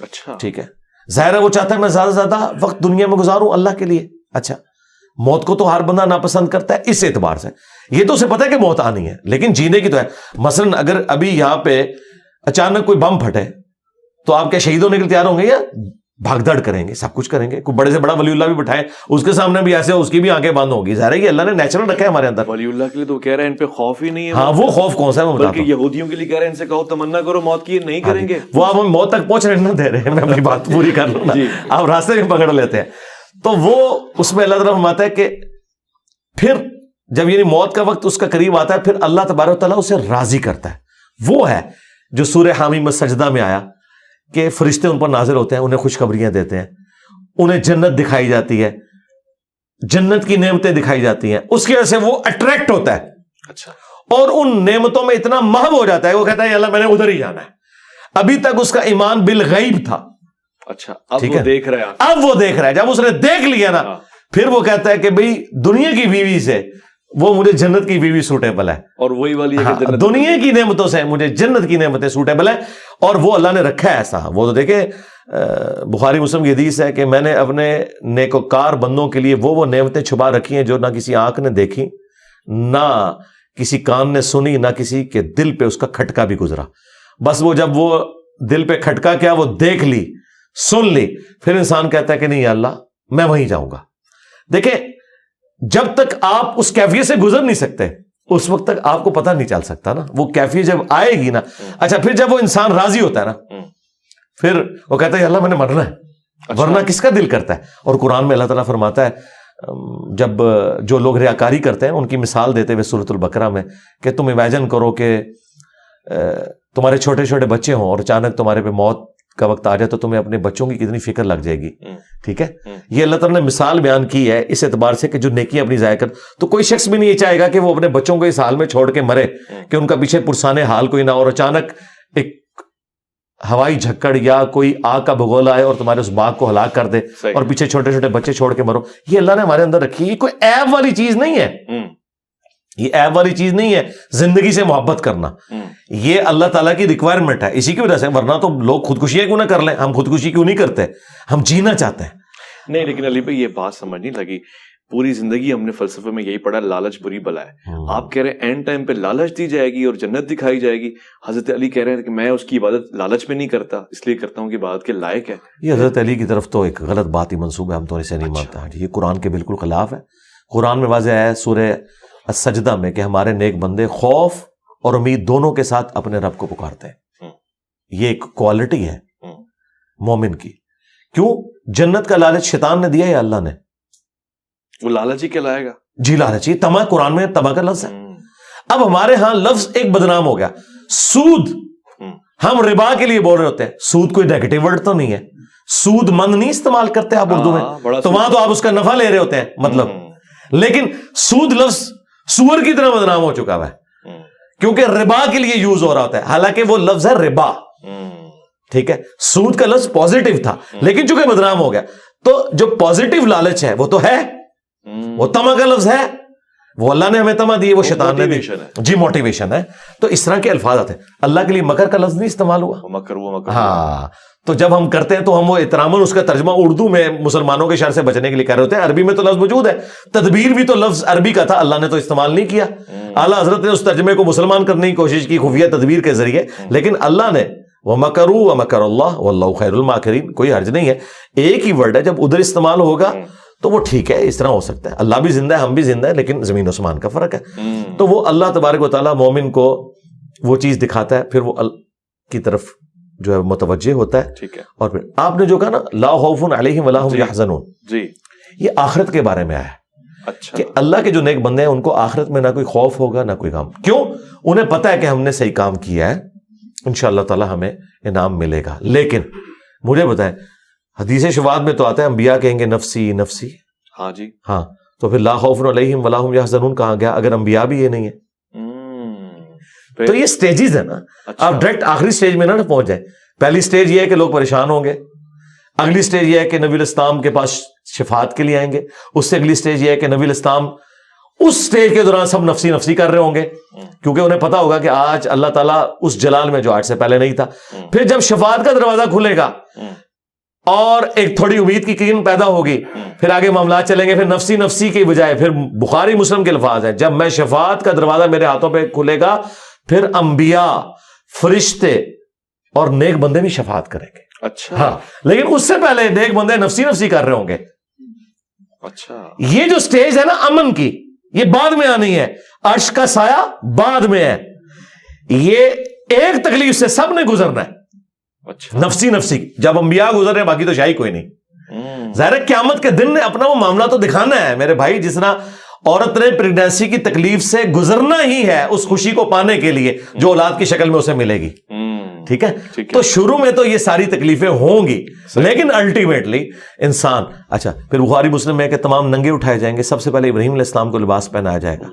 اچھا, ٹھیک ہے, ظاہر ہے وہ چاہتا ہے میں زیادہ سے زیادہ وقت دنیا میں گزاروں اللہ کے لیے. اچھا, موت کو تو ہر بندہ ناپسند کرتا ہے اس اعتبار سے. یہ تو اسے پتا ہے کہ موت آنی ہے, لیکن جینے کی تو ہے. مثلا اگر ابھی یہاں پہ اچانک کوئی بم پھٹے تو آپ کیا شہید ہونے کے لیے تیار ہوں گے یا بھاگ دوڑ کریں گے؟ سب کچھ کریں گے. کوئی بڑے سے بڑا ولی اللہ بھی بٹھائے اس کے سامنے بھی ایسے اس کی بھی آنکھیں بند ہوگی. ظاہر ہے کہ اللہ نے نیچرل رکھا ہے ہمارے اندر. ولی اللہ کے لیے تو کہہ رہے ہیں ان پہ خوف ہی نہیں ہے. ہاں, وہ خوف کون سا ہے میں بتاتا ہوں. یہودیوں کے لیے کہہ رہے ہیں ان سے کہو تمنا کرو موت کی, نہیں کریں گے. وہ آپ ہمیں موت تک پہنچنے نہ دے رہے ہیں, میں اپنی بات پوری کر لوں نا, آپ راستے میں پکڑ لیتے ہیں. تو وہ اس میں اللہ تعالیٰ فرماتا ہے کہ پھر جب یعنی موت کا وقت اس کا قریب آتا ہے پھر اللہ تبارک و تعالیٰ اسے راضی کرتا ہے. وہ ہے جو سورہ حامی میں سجدہ میں آیا کہ فرشتے ان پر نازل ہوتے ہیں, انہیں خوشخبریاں دیتے ہیں, انہیں جنت دکھائی جاتی ہے, جنت کی نعمتیں دکھائی جاتی ہیں, اس کی وجہ سے وہ اٹریکٹ ہوتا ہے. اچھا, اور ان نعمتوں میں اتنا محو ہو جاتا ہے وہ کہتا ہے اللہ میں نے ادھر ہی جانا ہے. ابھی تک اس کا ایمان بالغیب تھا. اچھا, اب وہ دیکھ رہا ہے. اب وہ دیکھ رہا ہے. جب اس نے دیکھ لیا نا پھر وہ کہتا ہے کہ بھئی دنیا کی بیوی سے وہ مجھے جنت کی بیوی سوٹیبل ہے, اور وہی والی ہے کہ دنیا کی نعمتوں سے مجھے جنت کی نعمتیں سوٹیبل ہیں. اور وہ اللہ نے رکھا ہے ایسا. وہ تو دیکھیں بخاری مسلم کی حدیث ہے کہ میں نے اپنے نیکوکار بندوں کے لیے وہ نعمتیں چھپا رکھی ہیں جو نہ کسی آنکھ نے دیکھی, نہ کسی کان نے سنی, نہ کسی کے دل پہ اس کا کھٹکا بھی گزرا. بس وہ جب وہ دل پہ کھٹکا کیا وہ دیکھ لی, سن لی, پھر انسان کہتا ہے کہ نہیں یا اللہ میں وہیں جاؤں گا. دیکھیں جب تک آپ اس کیفیت سے گزر نہیں سکتے اس وقت تک آپ کو پتہ نہیں چل سکتا نا. وہ کیفیت جب آئے گی نا, اچھا پھر جب وہ انسان راضی ہوتا ہے نا, پھر وہ کہتا ہے یا اللہ میں نے مرنا ہے, ورنہ کس کا دل کرتا ہے. اور قرآن میں اللہ تعالیٰ فرماتا ہے جب جو لوگ ریاکاری کرتے ہیں ان کی مثال دیتے ہوئے سورۃ البقرہ میں کہ تم امیجن کرو کہ تمہارے چھوٹے چھوٹے بچے ہوں اور اچانک تمہارے پہ موت کا وقت آ جائے تو تمہیں اپنے بچوں کی کتنی فکر لگ جائے گی. ٹھیک ہے, یہ اللہ تعالیٰ نے مثال بیان کی ہے اس اعتبار سے کہ جو نیکی اپنی ضائع کر, تو کوئی شخص بھی نہیں یہ چاہے گا کہ وہ اپنے بچوں کو اس حال میں چھوڑ کے مرے کہ ان کا پیچھے پرسانے حال کوئی نہ, اور اچانک ایک ہوائی جھکڑ یا کوئی آگ کا بگولا آئے اور تمہارے اس باغ کو ہلاک کر دے اور پیچھے چھوٹے چھوٹے بچے چھوڑ کے مرو. یہ اللہ نے ہمارے اندر رکھی, یہ کوئی عیب والی چیز نہیں ہے, یہ عیب والی چیز نہیں ہے زندگی سے محبت کرنا. یہ اللہ تعالیٰ کی ریکوائرمنٹ ہے, اسی کی وجہ سے, ورنہ تو لوگ خودکشیاں کیوں نہ کر لیں. ہم خودکشی کیوں نہیں کرتے, ہم جینا چاہتے ہیں. نہیں لیکن علی بھائی یہ بات سمجھ نہیں لگی, پوری زندگی ہم نے فلسفے میں یہی پڑھا لالچ بری بلا ہے. آپ کہہ رہے ہیں اینڈ ٹائم پہ لالچ دی جائے گی اور جنت دکھائی جائے گی. حضرت علی کہہ رہے ہیں کہ میں اس کی عبادت لالچ میں نہیں کرتا, اس لیے کرتا ہوں کہ عبادت کے لائق ہے. یہ حضرت علی کی طرف تو ایک غلط بات ہی منسوب ہے, ہم تو اسے نہیں مانتا. یہ قرآن کے بالکل خلاف ہے. قرآن میں واضح ہے سورہ السجدہ میں کہ ہمارے نیک بندے خوف اور امید دونوں کے ساتھ اپنے رب کو پکارتے ہیں. یہ ایک کوالٹی ہے مومن کی. کیوں؟ جنت کا لالچ شیطان نے دیا یا اللہ نے؟ وہ لالچ ہی کہلائے گا. جی لالچ ہی. تما قرآن میں تما کا لفظ ہے. اب ہمارے ہاں لفظ ایک بدنام ہو گیا, سود. ہم ربا کے لیے بول رہے ہوتے ہیں, سود کوئی نیگیٹو ورڈ تو نہیں ہے, سود مند نہیں استعمال کرتے آپ اردو میں, تو وہاں تو آپ اس کا نفع لے رہے ہوتے ہیں مطلب. لیکن سود لفظ سور کی طرح بدنام ہو چکا ہے کیونکہ ربا کے لیے یوز ہو رہا ہوتا ہے, حالانکہ وہ لفظ ہے ربا. ٹھیک ہے, سود کا لفظ پازیٹیو تھا لیکن چونکہ بدنام ہو گیا, تو جو پازیٹیو لالچ ہے وہ تو ہے, وہ تما کا لفظ ہے, وہ اللہ نے ہمیں تما دی, وہ شیطان نے دی. جی موٹیویشن ہے. تو اس طرح کے الفاظ آتے ہیں. اللہ کے لیے مکر کا لفظ نہیں استعمال ہوا. مکر. ہاں, تو جب ہم کرتے ہیں تو ہم وہ احتراماً اس کا ترجمہ اردو میں مسلمانوں کے شر سے بچنے کے لیے کر رہے ہوتے ہیں. عربی میں تو لفظ موجود ہے, تدبیر بھی تو لفظ عربی کا تھا, اللہ نے تو استعمال نہیں کیا. اعلیٰ حضرت نے اس ترجمے کو مسلمان کرنے کی کوشش کی خفیہ تدبیر کے ذریعے, لیکن اللہ نے وَمَكَرُوا وَمَكَرَ اللَّهُ وَاللَّهُ خَيْرُ الْمَاكِرِينَ. کوئی حرج نہیں ہے, ایک ہی ورڈ ہے, جب ادھر استعمال ہوگا تو وہ ٹھیک ہے, اس طرح ہو سکتا ہے. اللہ بھی زندہ ہے, ہم بھی زندہ ہے, لیکن زمین و آسمان کا فرق ہے. تو وہ اللہ تبارک و تعالیٰ مومن کو وہ چیز دکھاتا ہے, پھر وہ کی طرف جو ہے متوجہ ہوتا ہے. ٹھیک ہے. اور پھر آپ نے جو کہا نا لا خوف علیہم ولا هم یحزنون, جی یہ آخرت کے بارے میں آیا ہے. اچھا, کہ اللہ کے جو نیک بندے ہیں ان کو آخرت میں نہ کوئی خوف ہوگا نہ کوئی غم. کیوں؟ انہیں پتہ ہے کہ ہم نے صحیح کام کیا ہے, انشاءاللہ تعالی ہمیں انعام ملے گا. لیکن مجھے بتائیں, حدیث شفاعت میں تو آتا ہے انبیاء کہیں گے نفسی نفسی. ہاں جی, ہاں, تو پھر لا خوف علیہم ولا هم یحزنون کہاں گیا اگر انبیاء بھی یہ نہیں ہے؟ تو یہ سٹیجز ہیں نا. آپ ڈائریکٹ آخری سٹیج میں نہ پہنچ جائیں. پہلی سٹیج یہ ہے کہ لوگ پریشان ہوں گے, اگلی سٹیج یہ ہے کہ نبی الاسلام کے پاس شفاعت کے لیے آئیں گے, اس سے اگلی سٹیج یہ ہے کہ نبی الاسلام اس سٹیج کے دوران سب نفسی نفسی کر رہے ہوں گے کیونکہ انہیں پتا ہوگا کہ آج اللہ تعالیٰ اس جلال میں جو آج سے پہلے نہیں تھا. پھر جب شفاعت کا دروازہ کھلے گا اور ایک تھوڑی امید کی کرن پیدا ہوگی, پھر آگے معاملات چلیں گے. پھر نفسی نفسی کے بجائے پھر بخاری مسلم کے الفاظ ہیں, جب میں شفاعت کا دروازہ میرے ہاتھوں پہ کھلے گا پھر انبیاء فرشتے اور نیک بندے بھی شفاعت کریں گے. اچھا, ہاں, لیکن اس سے پہلے نیک بندے نفسی نفسی کر رہے ہوں گے. اچھا, یہ جو سٹیج ہے نا امن کی, یہ بعد میں آنی ہے. عرش کا سایہ بعد میں ہے. یہ ایک تکلیف سے سب نے گزرنا ہے. اچھا, نفسی نفسی. جب انبیاء گزر رہے ہیں باقی تو شاہی کوئی نہیں. ظاہر قیامت کے دن نے اپنا وہ معاملہ تو دکھانا ہے میرے بھائی. جس طرح عورت نے پریگنینسی کی تکلیف سے گزرنا ہی ہے اس خوشی کو پانے کے لیے جو اولاد کی شکل میں اسے ملے گی. ٹھیک ہے, تو شروع میں تو یہ ساری تکلیفیں ہوں گی, لیکن الٹیمیٹلی انسان. اچھا, پھر بخاری مسلم میں کہ تمام ننگے اٹھائے جائیں گے. سب سے پہلے ابراہیم علیہ السلام کو لباس پہنایا جائے گا.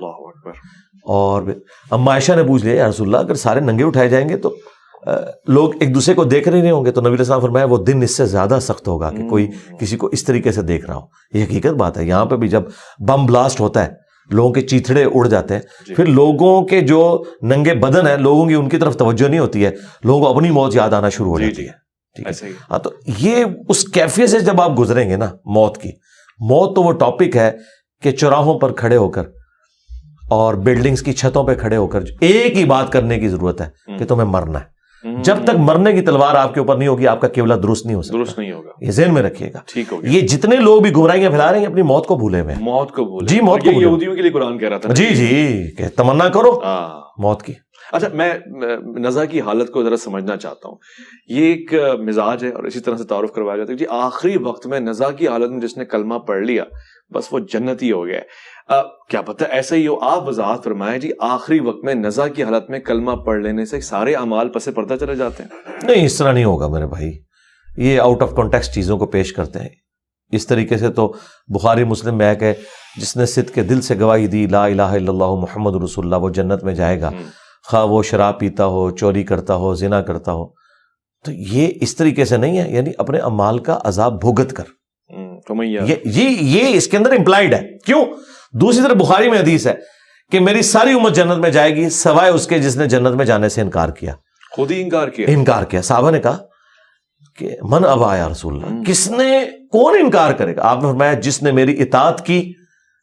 اور اما عائشہ نے پوچھ لیا یا رسول اللہ اگر سارے ننگے اٹھائے جائیں گے تو لوگ ایک دوسرے کو دیکھ رہے نہیں ہوں گے؟ تو نبی علیہ السلام فرمایا وہ دن اس سے زیادہ سخت ہوگا کہ کوئی کسی کو اس طریقے سے دیکھ رہا ہو. یہ حقیقت بات ہے. یہاں پہ بھی جب بم بلاسٹ ہوتا ہے لوگوں کے چیتھڑے اڑ جاتے ہیں, پھر لوگوں کے جو ننگے بدن ہیں لوگوں کی ان کی طرف توجہ نہیں ہوتی ہے, لوگوں کو اپنی موت یاد آنا شروع ہو جاتی ہے. ٹھیک ہے, ہاں, تو یہ اس کیفیت سے جب آپ گزریں گے نا موت کی, موت تو وہ ٹاپک ہے کہ چوراہوں پر کھڑے ہو کر اور بلڈنگز کی چھتوں پہ کھڑے ہو کر ایک ہی بات کرنے کی ضرورت ہے کہ تمہیں مرنا ہے. جب تک مرنے کی تلوار آپ کے اوپر نہیں ہوگی آپ کا قبلہ درست نہیں ہو سکتا. درست نہیں ہوگا. یہ ذہن میں رکھیے گا. ٹھیک ہو گیا. یہ جتنے لوگ بھی گمراہیاں پھیلا رہے ہیں اپنی موت کو بھولے ہوئے ہیں. موت کو بھولے. جی موت کو بھولے. یہودیوں کے لیے قرآن کہہ رہا تھا. جی کہ تمنا کرو موت کی. اچھا میں نزا کی حالت کو ذرا سمجھنا چاہتا ہوں. یہ ایک مزاج ہے اور اسی طرح سے تعارف کروایا جاتا ہے جی آخری وقت میں نزا کی حالت میں جس نے کلمہ پڑھ لیا بس وہ جنتی ہو گیا. کیا پتہ ایسا ہی ہو. آپ وضاحت فرمائیں جی آخری وقت میں نزا کی حالت میں کلمہ پڑھ لینے سے سارے اعمال پس پردہ چلے جاتے ہیں؟ نہیں اس طرح نہیں ہوگا میرے بھائی. یہ آؤٹ آف کانٹیکسٹ چیزوں کو پیش کرتے ہیں. اس طریقے سے تو بخاری مسلم میں ہے کہ جس نے صدق کے دل سے گواہی دی لا الہ الا اللہ محمد رسول اللہ وہ جنت میں جائے گا خواہ وہ شراب پیتا ہو چوری کرتا ہو زنا کرتا ہو. تو یہ اس طریقے سے نہیں ہے یعنی اپنے اعمال کا عذاب بھگت کر. یہ اس کے اندر امپلائڈ ہے. کیوں؟ دوسری طرف بخاری میں حدیث ہے کہ میری ساری امت جنت میں جائے گی سوائے اس کے جس نے جنت میں جانے سے انکار کیا. خود ہی انکار کیا. صحابہ نے کہا کہ من ابا یا رسول اللہ, کس نے کون انکار کرے گا؟ آپ نے فرمایا جس نے میری اطاعت کی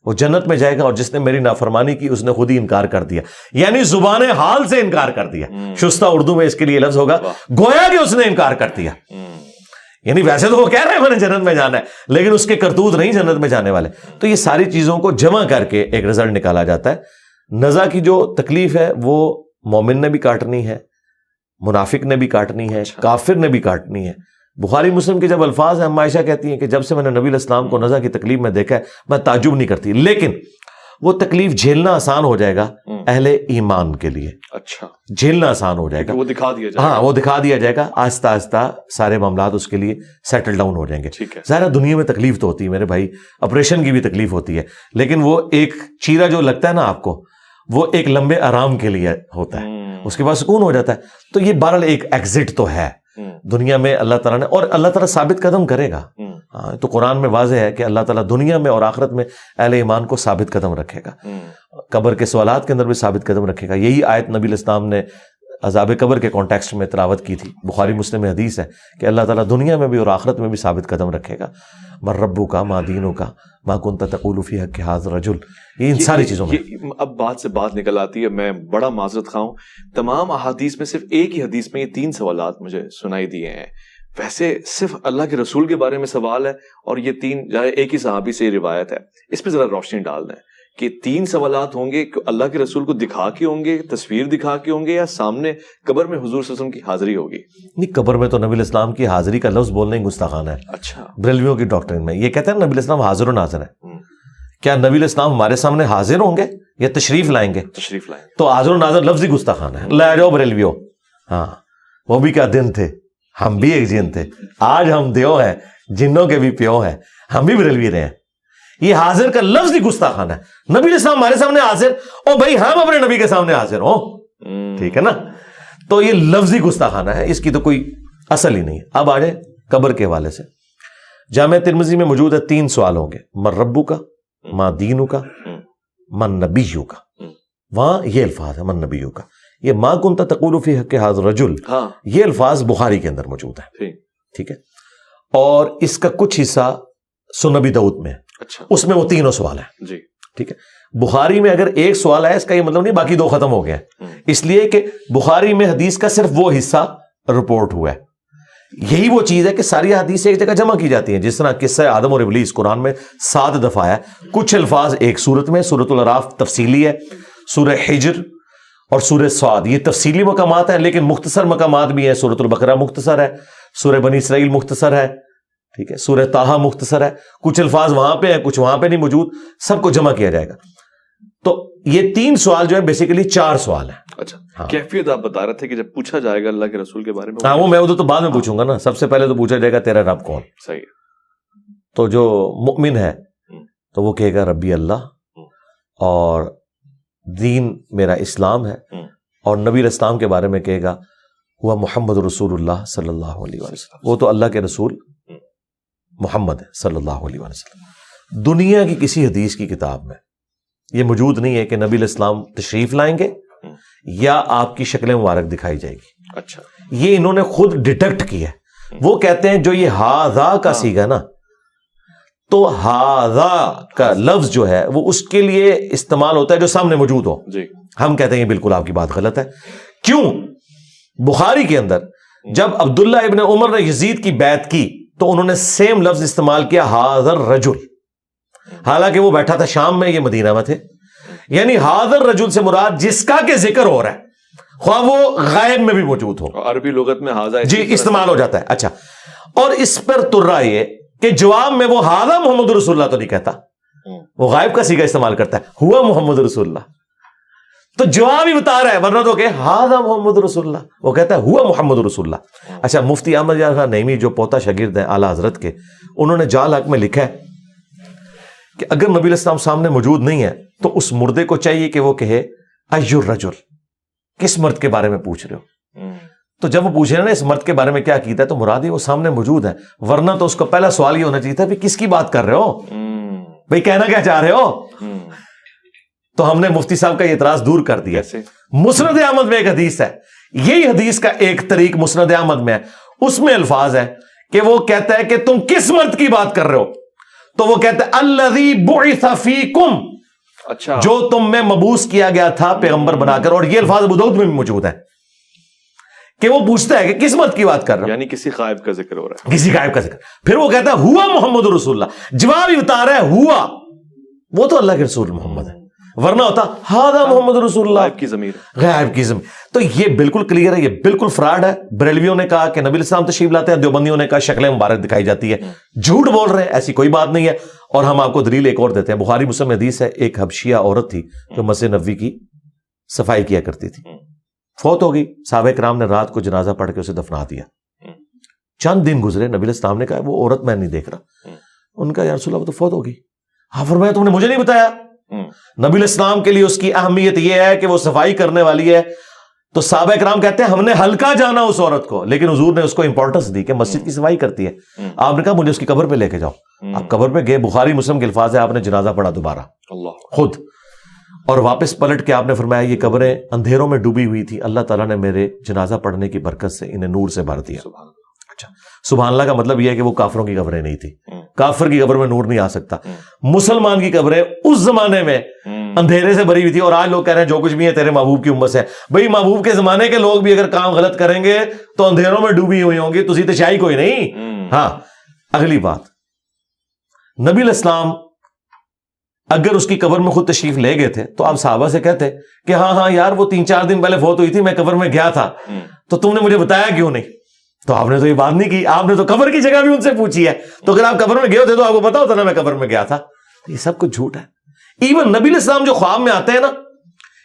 وہ جنت میں جائے گا اور جس نے میری نافرمانی کی اس نے خود ہی انکار کر دیا. یعنی زبان حال سے انکار کر دیا. شستہ اردو میں اس کے لیے لفظ ہوگا گویا کہ اس نے انکار کر دیا. یعنی ویسے تو وہ کہہ رہے ہیں میں نے جنت میں جانا ہے لیکن اس کے کرتوت نہیں جنت میں جانے والے. تو یہ ساری چیزوں کو جمع کر کے ایک رزلٹ نکالا جاتا ہے. نزا کی جو تکلیف ہے وہ مومن نے بھی کاٹنی ہے, منافق نے بھی کاٹنی ہے, کافر نے بھی کاٹنی ہے. بخاری مسلم کے جب الفاظ ہیں ہم عائشہ کہتی ہیں کہ جب سے میں نے نبی علیہ السلام کو نزا کی تکلیف میں دیکھا ہے میں تعجب نہیں کرتی, لیکن وہ تکلیف جھیلنا آسان ہو جائے گا اہل ایمان کے لیے. اچھا جھیلنا آسان ہو جائے گا, وہ دکھا دیا جائے گا. ہاں وہ دکھا دیا جائے گا. آہستہ آہستہ سارے معاملات اس کے لیے سیٹل ڈاؤن ہو جائیں گے. ظاہر دنیا میں تکلیف تو ہوتی ہے میرے بھائی, آپریشن کی بھی تکلیف ہوتی ہے, لیکن وہ ایک چیرا جو لگتا ہے نا آپ کو وہ ایک لمبے آرام کے لیے ہوتا ہے, اس کے بعد سکون ہو جاتا ہے. تو یہ بہرحال ایک ایگزٹ تو ہے دنیا میں اللہ تعالیٰ نے, اور اللہ تعالیٰ ثابت قدم کرے گا. تو قرآن میں واضح ہے کہ اللہ تعالیٰ دنیا میں اور آخرت میں اہل ایمان کو ثابت قدم رکھے گا. قبر کے سوالات کے اندر بھی ثابت قدم رکھے گا. یہی آیت نبی علیہ السلام نے عذاب قبر کے کانٹیکسٹ میں تلاوت کی تھی. بخاری مسلم میں حدیث ہے کہ اللہ تعالیٰ دنیا میں بھی اور آخرت میں بھی ثابت قدم رکھے گا. من ربک ما دینک ما کنت تقول فی حق ھذا الرجل. یہ ان ساری چیزوں میں اب بات سے بات نکل آتی ہے. میں بڑا معذرت خواہ ہوں, تمام احادیث میں صرف ایک ہی حدیث میں یہ 3 سوالات مجھے سنائی دیے ہیں. ویسے صرف اللہ کے رسول کے بارے میں سوال ہے اور یہ 3 ایک ہی صحابی سے یہ روایت ہے. اس پہ ذرا روشنی ڈال دیں کہ 3 سوالات ہوں گے اللہ کے رسول کو دکھا کے ہوں گے, تصویر دکھا کے ہوں گے, یا سامنے قبر میں حضور صلی اللہ علیہ وسلم کی حاضری ہوگی؟ نہیں, قبر میں تو نبی علیہ السلام کی حاضری کا لفظ بولنا ہی گستاخانہ ہے. اچھا, بریلویوں کی ڈاکٹرین میں یہ کہتے ہیں نبی علیہ السلام حاضر و ناظر ہے. کیا نبی علیہ السلام ہمارے سامنے حاضر ہوں گے یا تشریف لائیں گے؟ تشریف لائیں گے. تو حاضر و ناظر لفظ ہی گستاخانہ ہے. لے جاؤ بریلویوں. ہاں وہ بھی کیا دن تھے, ہم بھی ایک جن تھے. آج ہم دیو ہیں, جنوں کے بھی پیو ہیں, ہم بھی بریلوی رہے ہیں. یہ حاضر کا لفظ ہی گستاخانہ ہے. نبی علیہ السلام ہمارے سامنے حاضر, او بھائی ہم اپنے نبی کے سامنے حاضر ہوں, ٹھیک ہے نا. تو یہ لفظ ہی گستاخانہ ہے, اس کی تو کوئی اصل ہی نہیں ہے. اب آ جائے قبر کے حوالے سے. جامع ترمذی میں موجود ہے 3 سوال ہوں گے. من ربک ما دینک من نبیک. وہاں یہ الفاظ ہے من نبیک. یہ ما کنت تقول فی حق ھذا الرجل, یہ الفاظ بخاری کے اندر موجود ہیں. ٹھیک ہے, اور اس کا کچھ حصہ سنن نبی داؤد میں ہے. اچھا, اس میں وہ 3 سوال ہیں. جی ٹھیک ہے. بخاری میں اگر ایک سوال ہے اس کا یہ مطلب نہیں باقی 2 ختم ہو گئے ہیں, اس لیے کہ بخاری میں حدیث کا صرف وہ حصہ رپورٹ ہوا ہے. یہی وہ چیز ہے کہ ساری حدیث ایک جگہ جمع کی جاتی ہیں. جس طرح قصہ آدم اور ابلیس قرآن میں 7 دفعہ ہے. کچھ الفاظ ایک سورت میں, سورۃ الاعراف تفصیلی ہے, سورہ حجر اور سورہ صاد یہ تفصیلی مقامات ہیں, لیکن مختصر مقامات بھی ہیں. سورۃ البقرہ مختصر ہے, سورہ بنی اسرائیل مختصر ہے, ٹھیک ہے, سورہ طٰہٰ مختصر ہے. کچھ الفاظ وہاں پہ ہیں, کچھ وہاں پہ نہیں موجود, سب کو جمع کیا جائے گا. تو یہ 3 سوال جو ہے بیسیکلی 4 سوال ہیں. اچھا, کیفیت آپ بتا رہے تھے کہ جب پوچھا جائے گا اللہ کے رسول کے بارے میں, ہاں وہ میں ادھر تو بعد میں پوچھوں گا نا. سب سے پہلے تو پوچھا جائے گا تیرا رب کون. صحیح. تو جو مؤمن ہے تو وہ کہے گا ربی اللہ, اور دین میرا اسلام ہے, اور نبی اسلام کے بارے میں کہے گا ہوا محمد رسول اللہ صلی اللہ علیہ وسلم. وہ تو اللہ کے رسول محمد ہے صلی اللہ علیہ وسلم. دنیا کی کسی حدیث کی کتاب میں یہ موجود نہیں ہے کہ نبی علیہ السلام تشریف لائیں گے یا آپ کی شکل مبارک دکھائی جائے گی. اچھا, یہ انہوں نے خود ڈیٹیکٹ کیا ہے. وہ کہتے ہیں جو یہ ہاذا کا سیگا نا, تو ہاذا کا لفظ جو ہے وہ اس کے لیے استعمال ہوتا ہے جو سامنے موجود ہو. جی, ہم کہتے ہیں یہ بالکل آپ کی بات غلط ہے. کیوں؟ بخاری کے اندر جب عبداللہ ابن عمر نے یزید کی بیعت کی تو انہوں نے سیم لفظ استعمال کیا حاضر رجل، حالانکہ وہ بیٹھا تھا شام میں، یہ مدینہ میں تھے. یعنی حاضر رجل سے مراد جس کا کہ ذکر ہو رہا ہے، خواہ وہ غائب میں بھی موجود ہو. عربی لغت میں حاضر جی استعمال ہو جاتا ہے. اچھا، اور اس پر ترا یہ کہ جواب میں وہ حاضر محمد رسول اللہ تو نہیں کہتا، وہ غائب کا صیغہ استعمال کرتا ہے، ہوا محمد رسول اللہ. تو جواب ہی بتا رہا ہے، ورنہ تو کہ ہاذا محمد رسول اللہ، وہ کہتا ہے ہوا محمد رسول اللہ. اچھا، مفتی احمد یار خان نعیمی جو پوتا شاگرد ہیں اعلیٰ حضرت کے، انہوں نے جال حق میں لکھا ہے کہ اگر نبی علیہ السلام سامنے موجود نہیں ہے تو اس مردے کو چاہیے کہ وہ کہے ای الرجل، کس مرد کے بارے میں پوچھ رہے ہو. تو جب وہ پوچھ رہے ہیں نا اس مرد کے بارے میں کیا کیتا ہے، تو مراد ہی وہ سامنے موجود ہے، ورنہ تو اس کو پہلا سوال یہ ہونا چاہیے تھا کس کی بات کر رہے ہو بھائی، کہنا کیا چاہ رہے ہو. تو ہم نے مفتی صاحب کا یہ اعتراض دور کر دیا. مسند احمد میں ایک حدیث ہے، یہی حدیث کا ایک طریق مسند احمد میں ہے، اس میں الفاظ ہے کہ وہ کہتا ہے کہ تم کس مرد کی بات کر رہے ہو، تو وہ کہتا ہے الذی بعث فیکم، اچھا، جو تم میں مبعوث کیا گیا تھا پیغمبر بنا کر. اور یہ الفاظ ابو داؤد میں بھی موجود ہے کہ وہ پوچھتا ہے کہ کس مرد کی بات کر رہا ہے، یعنی کسی غائب کا ذکر ہو رہا ہے، کسی غائب کا ذکر. پھر وہ کہتا ہے ہوا محمد رسول اللہ، جواب ہی بتا رہا ہے ہوا، وہ تو اللہ کے رسول محمد ہے، ورنہ ہوتا ہاذا محمد رسول اللہ، غائب کی ضمیر، غائب کی ضمیر. تو یہ بالکل کلیئر ہے، یہ بالکل فراڈ ہے. بریلویوں نے کہا کہ نبی علیہ السلام تشریف لاتے ہیں، دیوبندیوں نے کہا شکل مبارک دکھائی جاتی ہے. جھوٹ بول رہے ہیں، ایسی کوئی بات نہیں ہے. اور ہم آپ کو دلیل ایک اور دیتے ہیں، بخاری مسلم میں حدیث ہے، ایک حبشیہ عورت تھی جو مسجد نبوی کی صفائی کیا کرتی تھی، فوت ہو گئی. صحابہ کرام نے رات کو جنازہ پڑھ کے اسے دفنا دیا. چند دن گزرے، نبی علیہ السلام نے کہا وہ عورت میں نہیں دیکھ رہا. ان کا یا رسول اللہ وہ تو فوت ہو گئی. ہاں فرمایا تم نے مجھے نہیں بتایا. نبی علیہ السلام کے لیے اس کی اہمیت یہ ہے کہ وہ صفائی کرنے والی ہے. تو صحابہ کرام کہتے ہیں ہم نے ہلکا جانا اس عورت کو، لیکن حضور نے اس کو امپورٹنس دی کہ مسجد کی صفائی کرتی ہے. آپ نے کہا مجھے اس کی قبر پہ لے کے جاؤ. آپ قبر پہ گئے، بخاری مسلم کے الفاظ ہے، آپ نے جنازہ پڑھا دوبارہ خود، اور واپس پلٹ کے آپ نے فرمایا یہ قبریں اندھیروں میں ڈوبی ہوئی تھی، اللہ تعالیٰ نے میرے جنازہ پڑھنے کی برکت سے انہیں نور سے بھر دیا. اچھا، سبحان اللہ کا مطلب یہ ہے کہ وہ کافروں کی قبریں نہیں تھی. کافر کی قبر میں نور نہیں آ سکتا. مسلمان کی قبریں اس زمانے میں اندھیرے سے بھری ہوئی تھی. اور آج لوگ کہہ رہے ہیں جو کچھ بھی ہے تیرے محبوب کی امت سے. بھئی محبوب کے زمانے کے لوگ بھی اگر کام غلط کریں گے تو اندھیروں میں ڈوبی ہوئی ہوں گی، تسی تو شاہی کوئی نہیں. ہاں، اگلی بات، نبی علیہ السلام اگر اس کی قبر میں خود تشریف لے گئے تھے تو آپ صحابہ سے کہتے کہ ہاں یار وہ 3-4 دن پہلے فوت ہوئی تھی، میں قبر میں گیا تھا، تو تم نے مجھے بتایا کیوں نہیں؟ تو آپ نے تو یہ بات نہیں کی، آپ نے تو قبر کی جگہ بھی ان سے پوچھی ہے. تو اگر آپ قبر میں گئے ہوتے تو آپ کو پتا ہوتا نا میں قبر میں گیا تھا. یہ سب کچھ جھوٹ ہے. ایون نبی علیہ السلام جو خواب میں آتے ہیں نا،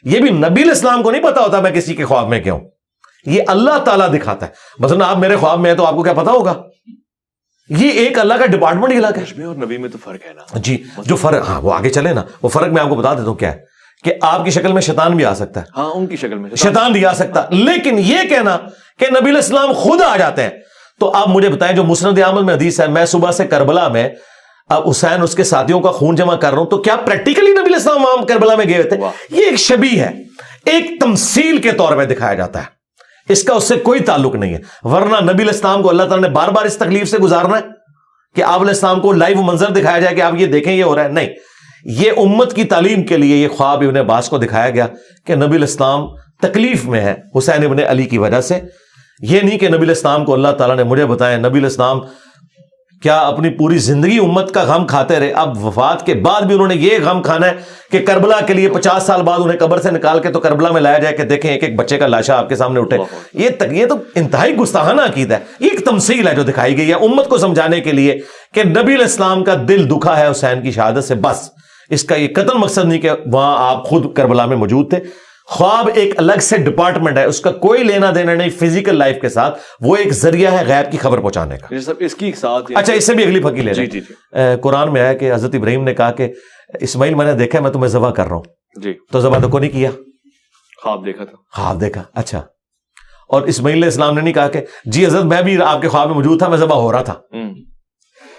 یہ بھی نبی علیہ السلام کو نہیں پتا ہوتا میں کسی کے خواب میں کیا ہوں، یہ اللہ تعالیٰ دکھاتا ہے. مثلا آپ میرے خواب میں ہیں تو آپ کو کیا پتا ہوگا؟ یہ ایک اللہ کا ڈپارٹمنٹ ہی الگ ہے. اور نبی میں تو فرق ہے نا جی، جو فرق، ہاں وہ آگے چلے نا، وہ فرق میں آپ کو بتا دیتا ہوں کیا ہے کہ آپ کی شکل میں شیطان بھی آ سکتا ہے. ہاں، ان کی شکل میں شیطان بھی آ سکتا ہے. لیکن یہ کہنا کہ نبی علیہ السلام خود آ جاتے ہیں، تو آپ مجھے بتائیں جو مسند احمد میں حدیث ہے، میں صبح سے کربلا میں اب حسین اس کے ساتھیوں کا خون جمع کر رہا ہوں، تو کیا پریکٹیکلی نبی علیہ السلام وہاں کربلا میں گئے تھے؟ یہ ایک شبیہ ہے، ایک تمثیل کے طور پہ دکھایا جاتا ہے، اس کا اس سے کوئی تعلق نہیں ہے. ورنہ نبی علیہ السلام کو اللہ تعالیٰ نے بار بار اس تکلیف سے گزارنا ہے کہ آپ علیہ السلام کو لائیو منظر دکھایا جائے کہ آپ یہ دیکھیں یہ ہو رہا ہے؟ نہیں. یہ امت کی تعلیم کے لیے یہ خواب ابن عباس کو دکھایا گیا کہ نبی علیہ السلام تکلیف میں ہے حسین ابن علی کی وجہ سے. یہ نہیں کہ نبی علیہ السلام کو اللہ تعالیٰ نے مجھے بتایا. نبی علیہ السلام کیا اپنی پوری زندگی امت کا غم کھاتے رہے، اب وفات کے بعد بھی انہوں نے یہ غم کھانا ہے کہ کربلا کے لیے 50 سال بعد انہیں قبر سے نکال کے تو کربلا میں لایا جائے کہ دیکھیں ایک ایک بچے کا لاشا آپ کے سامنے اٹھے. یہ تو انتہائی گستاخانہ عقیدہ ہے. یہ ایک تمثیل ہے جو دکھائی گئی ہے امت کو سمجھانے کے لیے کہ نبی علیہ السلام کا دل دکھا ہے حسین کی شہادت سے، بس. اس کا یہ قطعاً مقصد نہیں کہ وہاں آپ خود کربلا میں موجود تھے. خواب ایک الگ سے ڈپارٹمنٹ ہے، اس کا کوئی لینا دینا نہیں فزیکل لائف کے ساتھ، وہ ایک ذریعہ ہے غیب کی خبر پہنچانے کا. اس کی ساتھ اچھا، اس سے بھی اگلی پھکی لے لیں. قرآن میں ہے کہ حضرت ابراہیم نے کہا کہ اسماعیل میں نے دیکھا میں تمہیں ذبح کر رہا ہوں، جی، تو ذبح تو کو نہیں کیا، خواب دیکھا تھا. خواب دیکھا. اچھا، اور اسماعیل علیہ السلام نے نہیں کہا کہ جی حضرت میں بھی آپ کے خواب میں موجود تھا، میں ذبح ہو رہا تھا.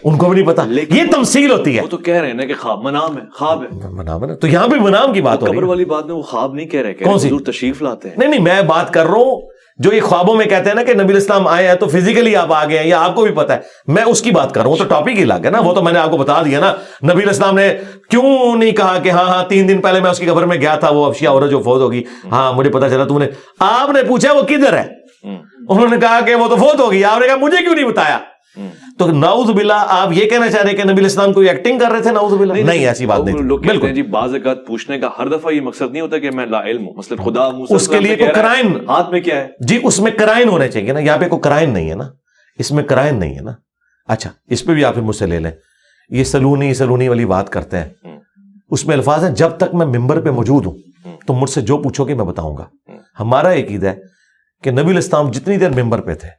ان کو بھی نہیں پتا. یہ تمثیل ہوتی ہے. وہ تو کہہ رہے ہیں نا کہ خواب منام ہے، خواب ہے، منام ہے. تو یہاں بھی منام کی بات ہو رہی ہے. قبر والی بات میں وہ خواب نہیں کہہ رہے، کون سی؟ حضور تشریف لاتے ہیں. نہیں، میں بات کر رہا ہوں جو یہ خوابوں میں کہتے ہیں نا کہ نبی علیہ السلام آئے ہیں تو فزیکلی آپ آگے ہیں، یا آپ کو بھی پتا ہے، میں اس کی بات کر رہا ہوں. تو ٹاپک ہی الگ ہے نا، وہ تو میں نے آپ کو بتا دیا نا. نبی علیہ السلام نے کیوں نہیں کہا کہ ہاں 3 دن پہلے میں اس کی قبر میں گیا تھا، وہ حبشیہ عورت جو فوت ہوگی، ہاں مجھے پتا چلا تم نے. آپ نے پوچھا وہ کدھر ہے، انہوں نے کہا کہ وہ تو فوت ہو گئی, آپ نے کہا مجھے کیوں نہیں بتایا؟ تو نعوذ باللہ آپ یہ کہنا چاہ رہے کہ نبی الاسلام کوئی ایکٹنگ کر رہے تھے؟ نعوذ باللہ نہیں, ایسی بات نہیں. لوگ کہتے ہیں جی بعض اوقات پوچھنے کا ہر دفعہ یہ مقصد نہیں ہوتا کہ میں لا علم ہوں, مثلا خدا اس کے لیے کوئی کرائن ہاتھ میں کیا ہے جی, اس میں کرائن ہونے چاہیے نا, یہاں پہ کوئی کرائن نہیں ہے نا, اس میں کرائن نہیں ہے نا. اچھا اس پہ بھی آپ مجھ سے لے لیں, یہ سلونی والی بات کرتے ہیں, اس میں الفاظ ہیں جب تک میں ممبر پہ موجود ہوں تو مجھ سے جو پوچھو گے میں بتاؤں گا. ہمارا عقیدہ ہے کہ نبی الاسلام جتنی دیر ممبر پہ تھے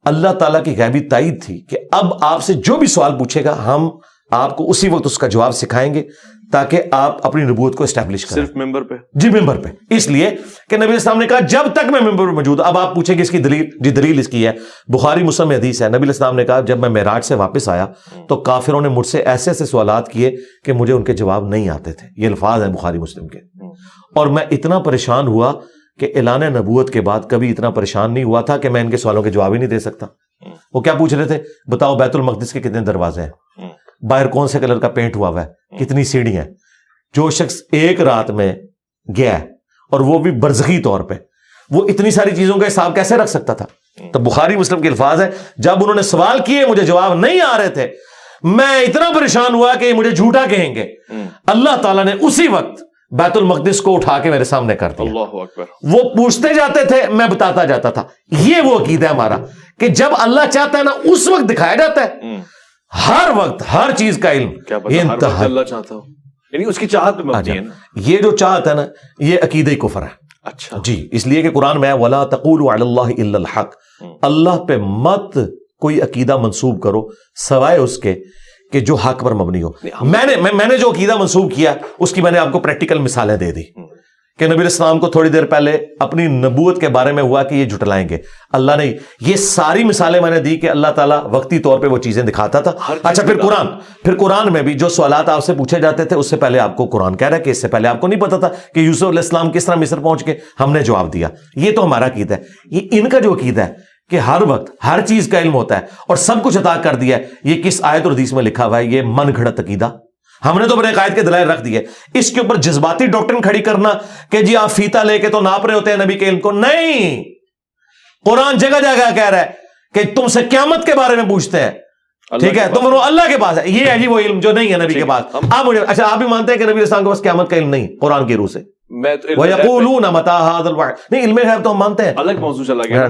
اللہ تعالیٰ کی غیبی تائید تھی کہ اب آپ سے جو بھی سوال پوچھے گا ہم آپ کو اسی وقت اس کا جواب سکھائیں گے تاکہ آپ اپنی نبوت کو اسٹیبلش کریں. صرف ممبر پہ؟ جی ممبر پہ, اس لیے کہ نبی الاسلام نے کہا جب تک میں ممبر پہ موجود. اب آپ پوچھیں گے اس کی دلیل, جی دلیل اس کی ہے بخاری مسلم میں حدیث ہے, نبی الاسلام نے کہا جب میں معراج سے واپس آیا تو کافروں نے مجھ سے ایسے ایسے سوالات کیے کہ مجھے ان کے جواب نہیں آتے تھے. یہ الفاظ ہیں بخاری مسلم کے. اور میں اتنا پریشان ہوا کہ اعلان نبوت کے بعد کبھی اتنا پریشان نہیں ہوا تھا کہ میں ان کے سوالوں کے جواب ہی نہیں دے سکتا. وہ کیا پوچھ رہے تھے؟ بتاؤ بیت المقدس کے کتنے دروازے ہیں, باہر کون سے کلر کا پینٹ ہوا ہے, کتنی سیڑھیاں ہیں. جو شخص ایک رات میں گیا ہے اور وہ بھی برزخی طور پہ, وہ اتنی ساری چیزوں کا حساب کیسے رکھ سکتا تھا؟ تو بخاری مسلم کے الفاظ ہیں جب انہوں نے سوال کیے مجھے جواب نہیں آ رہے تھے, میں اتنا پریشان ہوا کہ مجھے جھوٹا کہیں گے. اللہ تعالیٰ نے اسی وقت بیت المقدس کو اٹھا کے میرے سامنے کر دیا. اللہ اکبر. وہ پوچھتے جاتے تھے میں بتاتا جاتا تھا. یہ وہ عقیدہ ہے ہمارا کہ جب اللہ چاہتا ہے نا اس وقت دکھایا جاتا ہے, ہر وقت ہر چیز کا علم. کیا پتہ ہر وقت اللہ چاہتا ہو, یعنی اس کی چاہت پہ مبنی ہے نا. یہ جو چاہت ہے نا یہ عقیدہ کفر ہے. اچھا جی, اس لیے کہ قرآن میں وَلَا تَقُولُوا عَلَى اللَّهِ إِلَّا الْحَقِّ, اللہ پہ مت کوئی عقیدہ منسوب کرو سوائے اس کے کہ جو حق پر مبنی ہو. میں نے جو عقیدہ منسوب کیا اس کی میں نے آپ کو پریکٹیکل مثالیں دے دی کہ نبی الاسلام کو تھوڑی دیر پہلے اپنی نبوت کے بارے میں ہوا کہ یہ جھٹلائیں گے. اللہ نے یہ ساری مثالیں میں نے دی کہ اللہ تعالیٰ وقتی طور پہ وہ چیزیں دکھاتا تھا. اچھا پھر قرآن میں بھی جو سوالات آپ سے پوچھے جاتے تھے اس سے پہلے آپ کو قرآن کہہ رہا ہے کہ اس سے پہلے آپ کو نہیں پتا تھا کہ یوسف علیہ السلام کس طرح مصر پہنچ کے, ہم نے جواب دیا. یہ تو ہمارا عقیدہ ہے. یہ ان کا جو عقیدہ ہے کہ ہر وقت ہر چیز کا علم ہوتا ہے اور سب کچھ عطا کر دیا ہے, یہ کس آیت اور حدیث میں لکھا ہوا ہے؟ یہ من گھڑت عقیدہ. ہم نے تو اپنے قائد کے دلائل رکھ دیے. اس کے اوپر جذباتی ڈاکٹرن کھڑی کرنا کہ جی آپ فیتا لے کے تو ناپ رہے ہوتے ہیں نبی کے علم کو, نہیں. قرآن جگہ جگہ کہہ رہا ہے کہ تم سے قیامت کے بارے میں پوچھتے ہیں, ٹھیک ہے, تم اللہ کے پاس ہے. یہ ہے جی وہ علم جو نہیں ہے نبی کے پاس. آپ مجھے اچھا آپ بھی مانتے ہیں کہ نبی الاسلام کے پاس قیامت کا علم نہیں قرآن کی روح سے؟ وَيَقُولُونَ مَتَىٰ هَٰذَا الْوَعْدُ, نہیں علم غیب تو ہم مانتے ہیں, الگ موضوع چلا گیا.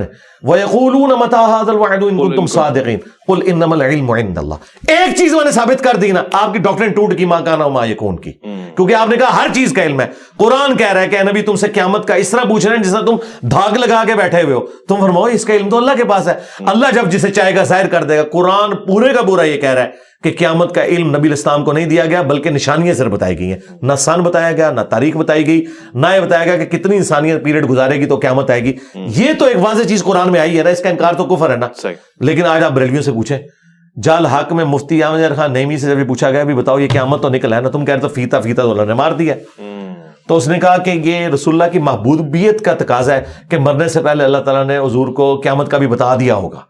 وَيَقُولُونَ مَتَىٰ هَٰذَا الْوَعْدُ إِن كُنتُمْ صَادِقِينَ قُلْ إِنَّمَا الْعِلْمُ عِندَ اللَّهِ. ایک چیز میں نے ثابت کر دی نا, آپ کی ڈاکٹرن ٹوٹ کی ماں کانا وما یکون کی, کیونکہ آپ نے کہا ہر چیز کا علم ہے. قرآن کہہ رہا ہے کہ نبی تم سے قیامت کا اس طرح پوچھ رہے ہیں جس طرح تم دھاگ لگا کے بیٹھے ہوئے ہو. تم فرماؤ اس کا علم تو اللہ کے پاس ہے. اللہ جب جسے چاہے گا ظاہر کر دے گا. قرآن پورے کا پورا یہ کہہ رہا ہے کہ قیامت کا علم نبی الاسلام کو نہیں دیا گیا بلکہ نشانیاں صرف بتائی گئی ہیں. نہ سن بتایا گیا, نہ تاریخ بتائی گئی, نہ یہ بتایا گیا کہ کتنی انسانیت پیریڈ گزارے گی تو قیامت آئے گی. یہ تو ایک واضح چیز قرآن میں آئی ہے نا, اس کا انکار تو کفر ہے نا. لیکن آج آپ بریلویوں سے پوچھیں, جال حق میں مفتی احمد خان نعیمی سے جب پوچھا گیا بھی بتاؤ یہ قیامت تو نکل ہے نا, تم کہہ رہے تو فیتا تو اللہ نے مار دیا. تو اس نے کہا کہ یہ رسول اللہ کی محبوبیت کا تقاضا ہے کہ مرنے سے پہلے اللہ تعالیٰ نے حضور کو قیامت کا بھی بتا دیا ہوگا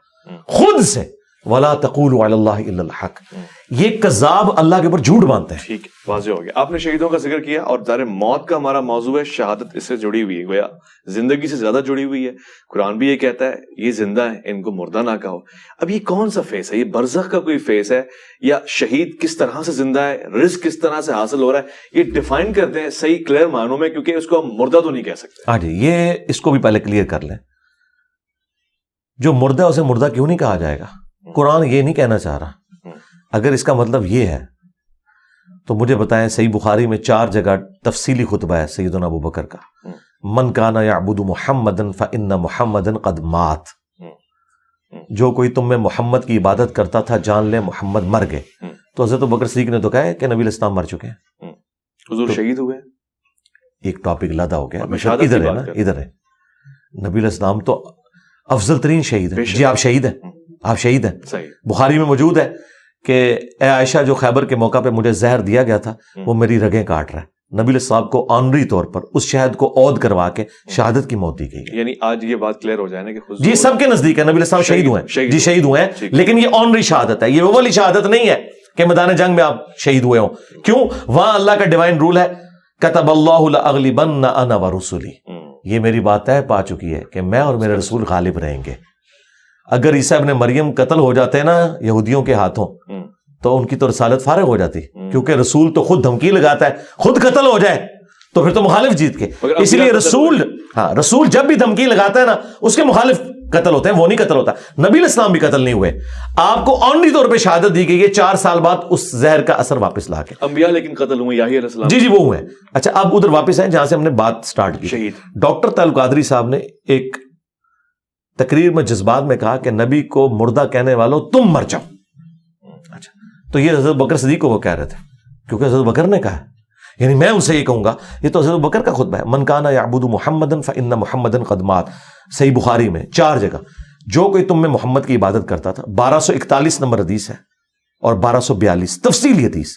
خود سے. وَلَا تَقُولُوا عَلَى اللَّهِ إِلَّا الْحَقِّ, یہ کذاب اللہ کے اوپر جھوٹ مانتے ہیں. ٹھیک ہے, واضح ہو گیا. آپ نے شہیدوں کا ذکر کیا اور ظاہر موت کا ہمارا موضوع ہے, شہادت اس سے جڑی ہوئی ہے, گویا زندگی سے زیادہ جڑی ہوئی ہے. قرآن بھی یہ کہتا ہے یہ زندہ ہیں ان کو مردہ نہ کہو. اب یہ کون سا فیس ہے؟ یہ برزخ کا کوئی فیس ہے یا شہید کس طرح سے زندہ ہے, رزق کس طرح سے حاصل ہو رہا ہے, یہ ڈیفائن کرتے ہیں صحیح کلیئر معنوں میں, کیونکہ اس کو ہم مردہ تو نہیں کہہ سکتے. ہاں جی, یہ اس کو بھی پہلے کلیئر کر لیں. جو مردہ اسے مردہ کیوں نہیں کہا جائے گا؟ قرآن یہ نہیں کہنا چاہ رہا. اگر اس کا مطلب یہ ہے تو مجھے بتائیں, صحیح بخاری میں 4 جگہ تفصیلی خطبہ ہے سیدنا ابو بکر کا, من کان یعبد محمدا فإن محمدا قد مات. جو کوئی تم میں محمد کی عبادت کرتا تھا جان لے محمد مر گئے. تو حضرت ابو بکر صدیق نے تو کہا ہے کہ نبی الاسلام مر چکے ہیں, حضور شہید ہوئے. ایک ٹاپک لادا ہو گیا, ادھر ہے نا, ادھر ہے. نبی الاسلام تو افضل ترین شہید ہے. جی آپ شہید ہیں, آپ شہید ہیں. بخاری میں موجود ہے کہ اے عائشہ, جو خیبر کے موقع پہ مجھے زہر دیا گیا تھا وہ میری رگیں کاٹ رہا ہے. نبی صاحب کو آنری طور پر اس شہد کو عود کروا کے شہادت کی موت دی گئی. یعنی آج یہ بات کلیئر ہو جائے نا کہ جی سب کے نزدیک ہے نبی صاحب شہید ہوئے ہیں, جی شہید ہوئے ہیں, لیکن یہ آنری شہادت ہے, یہ وہ والی شہادت نہیں ہے کہ میدان جنگ میں آپ شہید ہوئے ہوں. کیوں؟ وہاں اللہ کا ڈیوائن رول ہے, کتب اللہ لأغلبن انا ورسلی, یہ میری بات طے پا چکی ہے کہ میں اور میرے رسول غالب رہیں گے. اگر عیسیٰ ابن مریم قتل ہو جاتے نا یہودیوں کے ہاتھوں تو ان کی تو رسالت فارغ ہو جاتی, کیونکہ رسول تو خود دھمکی لگاتا ہے, خود قتل ہو جائے تو پھر تو مخالف جیت کے. اس لیے رسول جب بھی دھمکی لگاتا ہے نا اس کے مخالف قتل ہوتے ہیں, وہ نہیں قتل ہوتا. نبی علیہ السلام بھی قتل نہیں ہوئے, آپ کو آنری طور پہ شہادت دی گئی ہے 4 سال بعد اس زہر کا اثر واپس لا کے. انبیاء لیکن قتل ہوئے, یحییٰ علیہ السلام. جی وہ ہوئے. اچھا اب ادھر واپس آئیں جہاں سے ہم نے بات سٹارٹ کی. شہید ڈاکٹر تعلق قادری صاحب نے ایک تقریر میں جذبات میں کہا کہ نبی کو مردہ کہنے والوں تم مر جاؤ. اچھا تو یہ حضرت بکر صدیق کو وہ کہہ رہے تھے, کیونکہ حضرت بکر نے کہا, یعنی میں ان سے یہ کہوں گا, یہ تو حضرت بکر کا خطبہ ہے. من کان یعبد محمدا فإن محمدا قد مات, صحیح بخاری میں 4 جگہ. جو کوئی تم میں محمد کی عبادت کرتا تھا, 1241 نمبر حدیث ہے اور 1242 تفصیلی حدیث,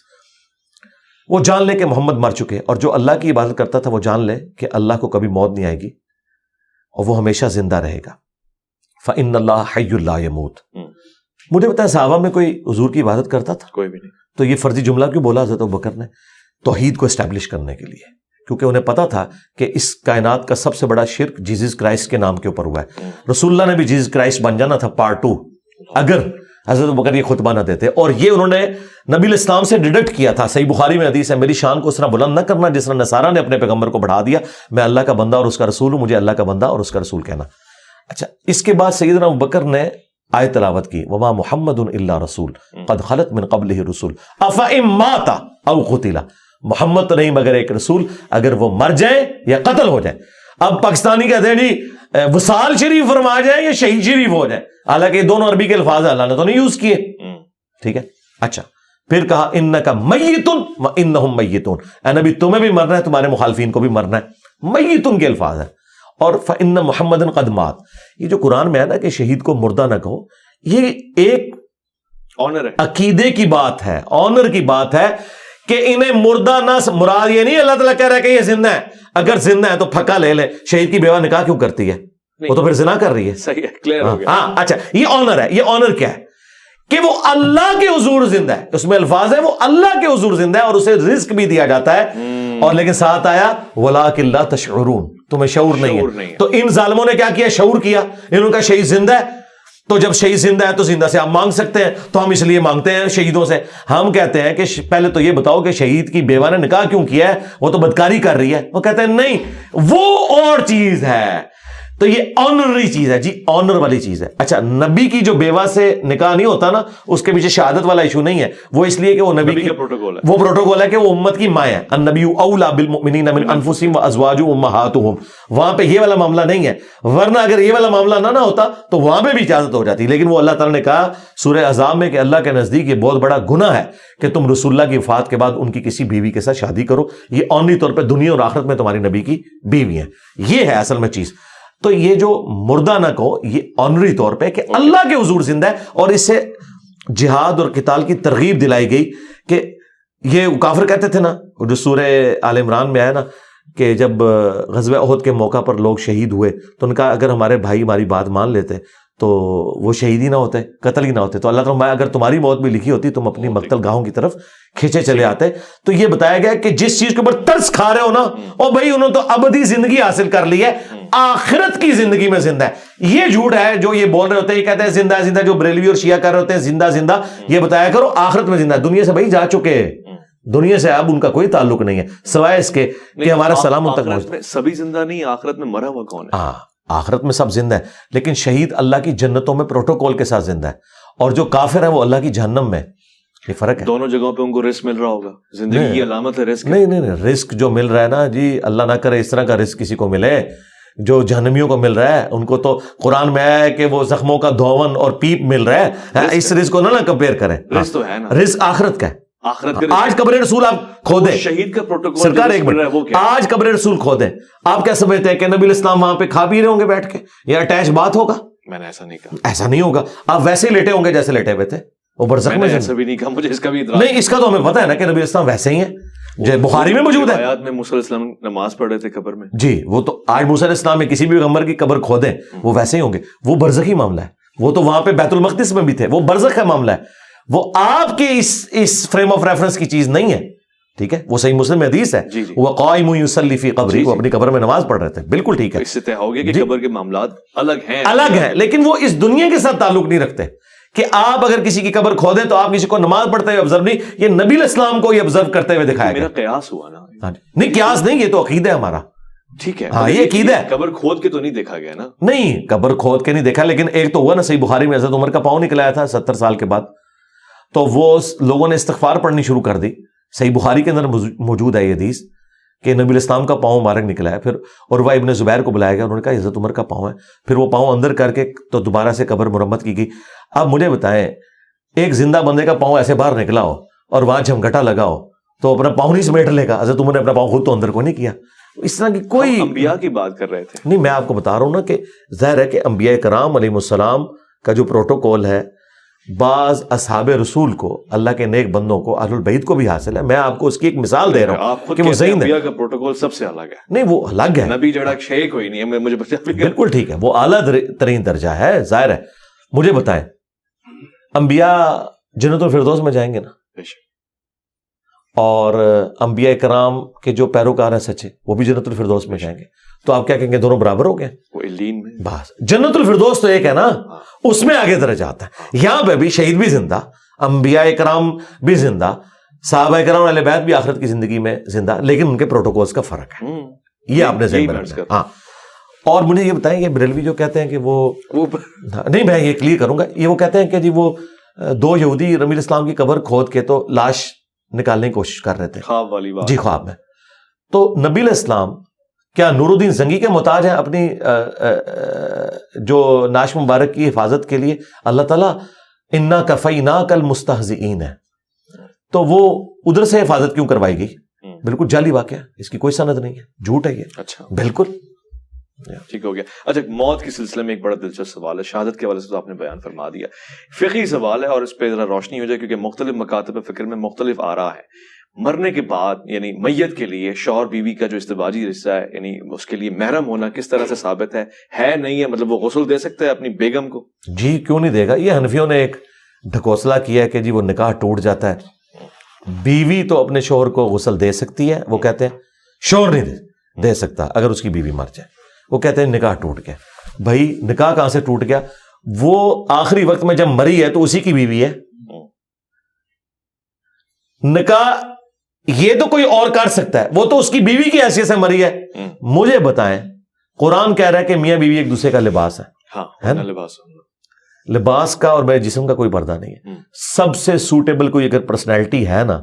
وہ جان لے کہ محمد مر چکے. اور جو اللہ کی عبادت کرتا تھا وہ جان لے کہ اللہ کو کبھی موت نہیں آئے گی اور وہ ہمیشہ زندہ رہے گا. فإن اللہ حی لا یموت. مجھے بتائیں صحابہ میں کوئی حضور کی عبادت کرتا تھا؟ کوئی بھی نہیں. تو یہ فرضی جملہ کیوں بولا حضرت ابوبکر نے؟ توحید کو اسٹیبلش کرنے کے لیے, کیونکہ انہیں پتا تھا کہ اس کائنات کا سب سے بڑا شرک جیزس کرائسٹ کے نام کے اوپر ہوا ہے. رسول اللہ نے بھی جیزس کرائسٹ بن جانا تھا پارٹ 2 اگر حضرت ابوبکر یہ خطبہ نہ دیتے. اور یہ انہوں نے نبی علیہ السلام سے ڈیڈکٹ کیا تھا. صحیح بخاری میں حدیث ہے, میری شان کو اس طرح بلند نہ کرنا جس طرح نصارہ نے اپنے پیغمبر کو بڑھا دیا. میں اللہ کا بندہ اور اس کا رسول ہوں, مجھے اللہ کا بندہ اور اس کا رسول کہنا. اچھا اس کے بعد سیدنا ابوبکر نے آیت تلاوت کی, وما محمد الا رسول قد خلت من قبلہ الرسل افئن مات او قتل. محمد تو نہیں مگر ایک رسول, اگر وہ مر جائیں یا قتل ہو جائیں. اب پاکستانی کہتے ہیں جی وصال شریف فرما جائے یا شہید شریف ہو جائے, حالانکہ یہ دونوں عربی کے الفاظ اللہ نے تو نہیں یوز کیے. ٹھیک ہے. اچھا پھر کہا انک میت وانہم میتون, اے نبی تمہیں بھی مرنا ہے تمہارے مخالفین کو بھی مرنا ہے. میتون کے الفاظ ہیں. اور فإن محمدًا قد مات, یہ جو قرآن میں ہے نا کہ شہید کو مردہ نہ کہو, یہ ایک آنر ہے, عقیدے کی بات ہے, آنر کی بات ہے کہ انہیں مردہ نہ مراد یہ نہیں اللہ تعالیٰ کہہ رہا ہے کہ یہ زندہ ہے. اگر زندہ ہے تو پھکا لے لے. شہید کی بیوہ نکاح کیوں کرتی ہے؟ وہ تو پھر زنا کر رہی ہے. صحیح ہے, کلیئر ہو گیا. ہاں اچھا یہ آنر ہے. یہ آنر کیا ہے کہ وہ اللہ کے حضور زندہ ہے. اس میں الفاظ ہے وہ اللہ کے حضور زندہ ہے اور اسے رزق بھی دیا جاتا ہے. اور لیکن ساتھ آیا وَلَٰكِن لَا تَشْعُرُونَ, تمہیں شعور نہیں ہے. تو ان ظالموں نے کیا کیا؟ شعور کیا. انہوں نے کہا شہید زندہ ہے, تو جب شہید زندہ ہے تو زندہ سے آپ مانگ سکتے ہیں, تو ہم اس لیے مانگتے ہیں شہیدوں سے. ہم کہتے ہیں کہ پہلے تو یہ بتاؤ کہ شہید کی بیوہ نے نکاح کیوں کیا ہے, وہ تو بدکاری کر رہی ہے. وہ کہتے ہیں نہیں وہ اور چیز ہے. تو یہ آنرری چیز ہے جی, آنر والی چیز ہے. اچھا نبی کی جو بیوہ سے نکاح نہیں ہوتا نا, اس کے پیچھے شہادت والا ایشو نہیں ہے. وہ اس لیے کہ وہ نبی کا پروٹوکول ہے, وہ پروٹوکول ہے کہ وہ امت کی ماں ہے. النبی اولی بالمؤمنین من انفسہم وازواجہ امہاتہم. وہاں پہ یہ والا معاملہ نہیں ہے, ورنہ اگر یہ والا معاملہ نہ ہوتا تو وہاں پہ بھی اجازت ہو جاتی. لیکن وہ اللہ تعالیٰ نے کہا سورہ احزاب میں کہ اللہ کے نزدیک یہ بہت بڑا گناہ ہے کہ تم رسول اللہ کی وفات کے بعد ان کی کسی بیوی کے ساتھ شادی کرو. یہ آنری طور پہ دنیا اور آخرت میں تمہاری نبی کی بیوی ہیں. یہ ہے اصل میں چیز. تو یہ جو مردہ نہ کہو یہ آنری طور پہ کہ اللہ کے حضور زندہ ہے. اور اس سے جہاد اور قتال کی ترغیب دلائی گئی کہ یہ کافر کہتے تھے نا, جو سورہ آل عمران میں آیا نا کہ جب غزوہ احد کے موقع پر لوگ شہید ہوئے تو ان کا اگر ہمارے بھائی ہماری بات مان لیتے تو وہ شہید ہی نہ ہوتے, قتل ہی نہ ہوتے. تو اللہ تعالیٰ اگر تمہاری موت بھی لکھی ہوتی تم اپنی مقتل گاہوں کی طرف کھینچے چلے آتے. تو یہ بتایا گیا کہ جس چیز کے اوپر ترس کھا رہے ہو نا, اور بھائی انہوں نے تو ابدی زندگی حاصل کر لی ہے, آخرت کی زندگی میں زندہ ہے. یہ جھوٹ ہے جو یہ بول رہے ہوتے ہیں, یہ کہتے ہیں زندہ زندہ, جو بریلوی اور شیعہ کر رہے ہوتے ہیں زندہ زندہ. یہ بتایا کرو آخرت میں زندہ ہے. دنیا سے بھائی جا چکے, دنیا سے اب ان کا کوئی تعلق نہیں ہے سوائے اس کے کہ ہمارا سلام ان تک پہنچتا ہے. سبھی زندہ نہیں, آخرت میں مرا ہوا کون ہے؟ ہاں آخرت میں سب زندہ ہے, لیکن شہید اللہ کی جنتوں میں پروٹوکول کے ساتھ زندہ ہے, اور جو کافر ہے وہ اللہ کی جہنم میں. یہ فرق ہے. دونوں جگہوں پہ ان کو رزق مل رہا ہوگا, زندگی کی علامت ہے رزق. نہیں رزق جو مل رہا ہے نا جی, اللہ نہ کرے اس طرح کا رزق کسی کو ملے جو جہنمیوں کو مل رہا ہے. ان کو تو قرآن میں آیا ہے کہ وہ زخموں کا دھون اور پیپ مل رہا ہے. اس رزق کو نہ کمپیئر کریں. رزق تو ہے نا, رزق آخرت کا ہے. آخرت آج قبر رسول آپ کھودیں, شہید کا پروٹوکول سرکار ایک منٹ, آج قبر رسول کھودیں, آپ کیا سمجھتے ہیں کہ نبی الاسلام وہاں پہ کھا پی رہے ہوں گے بیٹھ کے, یا اٹیچ بات ہوگا؟ میں نے ایسا نہیں کہا. ایسا نہیں ہوگا. آپ ویسے ہی لیٹے ہوں گے جیسے لیٹے ہوئے تھے, وہ برزخ میں. ایسا بھی نہیں کہا, مجھے اس کا بھی اعتراض نہیں. اس کا تو ہمیں پتہ ہے نا کہ نبی الاسلام ویسے ہی ہیں, جو بخاری میں موجود ہے. آیات میں موسیٰ علیہ السلام نماز پڑھ رہے تھے قبر میں. جی وہ تو آج موسیٰ علیہ السلام میں کسی بھی پیغمبر کی قبر کھودیں وہ ویسے ہی ہوں گے. وہ برزخی معاملہ ہے. وہ تو وہاں پہ بیت المقدس میں بھی تھے, وہ برزخ کا معاملہ ہے. وہ آپ کے اس فریم آف ریفرنس کی چیز نہیں ہے. ٹھیک ہے, وہ صحیح مسلم میں حدیث ہے, وہ قائم یصلی فی قبری, وہ اپنی قبر میں نماز پڑھ رہے تھے, بالکل ٹھیک ہے. اس سے طے ہو گیا کہ قبر کے معاملات الگ ہیں, لیکن وہ اس دنیا کے ساتھ تعلق نہیں رکھتے کہ آپ اگر کسی کی قبر کھودیں تو آپ کسی کو نماز پڑھتے ہوئے آبزرو نہیں, یہ نبی علیہ السلام کو یہ آبزرو کرتے ہوئے دکھایا گیا. میرا قیاس ہوا نا, نہیں قیاس نہیں, یہ تو عقیدہ ہے ہمارا. ٹھیک ہے, ہاں یہ عقیدہ ہے. قبر کھود کے تو نہیں دیکھا گیا نا؟ نہیں قبر کھود کے نہیں دیکھا, لیکن ایک تو ہوا نا صحیح بخاری میں حضرت عمر کا پاؤں نکلایا تھا 70 سال کے بعد, تو وہ لوگوں نے استغفار پڑھنی شروع کر دی. صحیح بخاری کے اندر موجود ہے یہ حدیث کہ نبی الاسلام کا پاؤں مبارک نکلا ہے. پھر عروہ ابن زبیر کو بلایا گیا, انہوں نے کہا حضرت عمر کا پاؤں ہے. پھر وہ پاؤں اندر کر کے تو دوبارہ سے قبر مرمت کی گئی. اب مجھے بتائیں, ایک زندہ بندے کا پاؤں ایسے باہر نکلا ہو اور وہاں جھمگٹا لگا ہو تو اپنا پاؤں نہیں سمیٹ لے گا. حضرت عمر نے اپنا پاؤں خود تو اندر کو نہیں کیا. اس طرح کی کوئی انبیاء کی بات کر رہے تھے. نہیں, میں آپ کو بتا رہا ہوں نا کہ ظاہر ہے کہ انبیاء کرام علیہ السلام کا جو پروٹوکول ہے بعض اصحاب رسول کو, اللہ کے نیک بندوں کو, اہل البیت کو بھی حاصل ہے. میں آپ کو اس کی ایک مثال دے رہا ہوں کہ وہ صحیح انبیاء کا پروٹوکول سب سے الگ ہے. نہیں وہ الگ ہے, نبی جڑا شے کوئی نہیں ہے, مجھے بالکل ٹھیک ہے, وہ اعلیٰ ترین درجہ ہے. ظاہر ہے, مجھے بتائیں انبیاء جنت الفردوس میں جائیں گے نا, اور انبیاء کرام کے جو پیروکار ہیں سچے وہ بھی جنت الفردوس میں جائیں گے, تو آپ کیا کہیں گے دونوں برابر ہو گئے؟ بس جنت الفردوس تو ایک ہے نا, اس میں آگے درجہ آتا ہے. یہاں پہ بھی شہید بھی زندہ, انبیاء کرام بھی زندہ, صحابہ کرام اہل بیت بھی آخرت کی زندگی میں زندہ, لیکن ان کے پروٹوکولز کا فرق ہے. یہ آپ نے ذہن میں رکھنا. ہاں, اور مجھے یہ بتائیں, یہ بریلوی جو کہتے ہیں کہ وہ نہیں, میں یہ کلیئر کروں گا, یہ وہ کہتے ہیں کہ جی وہ 2 یہودی نبی اسلام کی قبر کھود کے تو لاش نکالنے کی کوشش کر رہے تھے, خواب والی بات. جی خواب میں. تو نبی علیہ السلام کیا نور الدین زنگی کے محتاج ہیں اپنی جو ناش مبارک کی حفاظت کے لیے؟ اللہ تعالیٰ انا کفیناک المستہزئین ہے, تو وہ ادھر سے حفاظت کیوں کروائی گئی؟ بالکل جعلی واقعہ, اس کی کوئی سند نہیں ہے, جھوٹ ہے یہ. اچھا بالکل ٹھیک ہو گیا. اچھا, موت کے سلسلے میں ایک بڑا دلچسپ سوال ہے, شہادت کے حوالے سے تو آپ نے بیان فرما دیا, فقہی سوال ہے اور اس پہ ذرا روشنی ہو جائے کیونکہ مختلف مکاتب فکر میں مختلف آراء ہے. مرنے کے بعد یعنی میت کے لیے شوہر بیوی کا جو ازدواجی رشتہ ہے, یعنی اس کے لیے محرم ہونا کس طرح سے ثابت ہے نہیں ہے؟ مطلب وہ غسل دے سکتا ہے اپنی بیگم کو؟ جی کیوں نہیں دے گا. یہ حنفیوں نے ایک ڈھکوسلا کیا ہے کہ جی وہ نکاح ٹوٹ جاتا ہے, بیوی تو اپنے شوہر کو غسل دے سکتی ہے, وہ کہتے ہیں شوہر نہیں دے سکتا اگر اس کی بیوی مر جائے. وہ کہتے ہیں نکاح ٹوٹ گیا. بھائی نکاح کہاں سے ٹوٹ گیا؟ وہ آخری وقت میں جب مری ہے تو اسی کی بیوی ہے. نکاح یہ تو کوئی اور کر سکتا ہے, وہ تو اس کی بیوی کی حیثیت سے مری ہے. مجھے بتائیں, قرآن کہہ رہا ہے کہ میاں بیوی ایک دوسرے کا لباس ہے نا, لباس کا اور میرے جسم کا کوئی پردہ نہیں ہے. سب سے سوٹیبل کوئی اگر پرسنالٹی ہے نا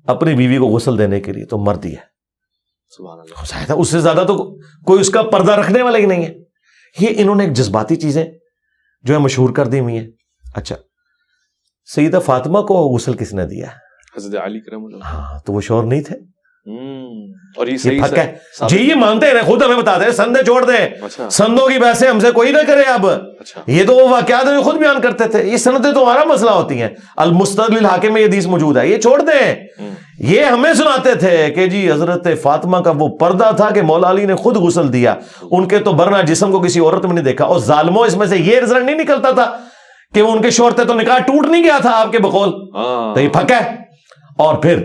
اپنی بیوی کو غسل دینے کے لیے تو مرد ہی ہے. اس سے زیادہ تو کوئی اس کا پردہ رکھنے والا ہی نہیں ہے. یہ انہوں نے ایک جذباتی چیزیں جو ہے مشہور کر دی ہوئی ہیں. اچھا, سیدہ فاطمہ کو غسل کس نے دیا؟ حضرت علی کرم اللہ. ہاں, تو وہ شوہر نہیں تھے. اور یہ پھک ہے جی, یہ مانتے ہیں, خود ہمیں بتاتے ہیں سندے چھوڑ دیں, سندوں کی بحثیں ہم سے کوئی نہ کرے. اب یہ تو وہ واقعات ہیں جو خود بیان کرتے تھے, یہ سندیں تو ہمارا مسئلہ ہوتی ہیں. المستدل الحاکم میں یہ حدیث موجود ہے, یہ چھوڑ دیں. یہ ہمیں سناتے تھے کہ جی حضرت فاطمہ کا وہ پردہ تھا کہ مولا علی نے خود غسل دیا, ان کے تو برنا جسم کو کسی عورت میں نہیں دیکھا. اور ظالموں, اس میں سے یہ رزلٹ نہیں نکلتا تھا کہ وہ ان کے شوہر تھے تو نکاح ٹوٹ نہیں گیا تھا آپ کے بقول, تو یہ پھک ہے. اور پھر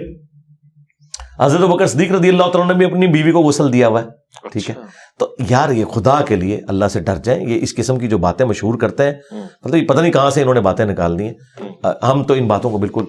حضرت بکر صدیق رضی اللہ تعالیٰ نے بھی اپنی بیوی کو غسل دیا ہوا ہے. ٹھیک ہے, تو یار یہ خدا کے لیے اللہ سے ڈر جائیں. یہ اس قسم کی جو باتیں مشہور کرتے ہیں, مطلب یہ پتہ نہیں کہاں سے انہوں نے باتیں نکال دی ہیں. ہم تو ان باتوں کو بالکل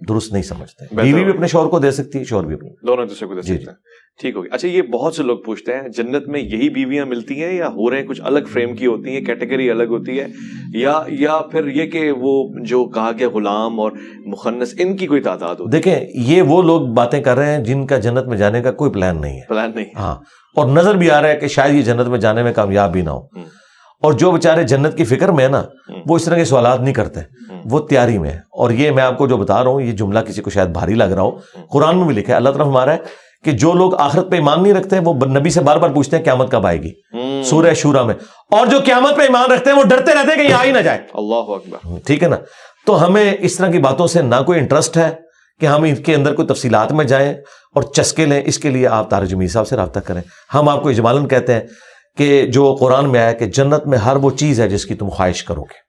درست نہیں سمجھتے. بیوی بھی اپنے شوہر کو دے سکتی ہے, شوہر بھی اپنے, دونوں دوسرے کو دے سکتے ہیں. ٹھیک ہو گیا. اچھا, یہ بہت سے لوگ پوچھتے ہیں جنت میں یہی بیویاں ملتی ہیں یا ہو رہے ہیں کچھ الگ فریم کی ہوتی ہیں, کیٹیگری الگ ہوتی ہے, یا پھر یہ کہ وہ جو کہا گیا غلام اور مخنث ان کی کوئی تعداد ہوتی ہے؟ دیکھیں, یہ وہ لوگ باتیں کر رہے ہیں جن کا جنت میں جانے کا کوئی پلان نہیں ہے. پلان نہیں. ہاں, اور نظر بھی آ رہا ہے کہ شاید یہ جنت میں جانے میں کامیاب بھی نہ ہو. اور جو بیچارے جنت کی فکر میں ہے نا, وہ اس طرح کے سوالات نہیں کرتے, وہ تیاری میں ہے. اور یہ میں آپ کو جو بتا رہا ہوں, یہ جملہ کسی کو شاید بھاری لگ رہا ہو, قرآن میں بھی لکھا ہے, اللہ تعالیٰ ہمارا ہے کہ جو لوگ آخرت پہ ایمان نہیں رکھتے ہیں وہ نبی سے بار بار پوچھتے ہیں قیامت کب آئے گی, سورہ شورا میں. اور جو قیامت پہ ایمان رکھتے ہیں وہ ڈرتے رہتے ہیں کہ یہ آ ہی نہ جائے. اللہ اکبر. ٹھیک ہے نا. تو ہمیں اس طرح کی باتوں سے نہ کوئی انٹرسٹ ہے کہ ہم ان کے اندر کوئی تفصیلات میں جائیں اور چسکے لیں. اس کے لیے آپ طارق جمیل صاحب سے رابطہ کریں. ہم آپ کو اجمالاً کہتے ہیں کہ جو قرآن میں آیا کہ جنت میں ہر وہ چیز ہے جس کی تم خواہش کرو گے.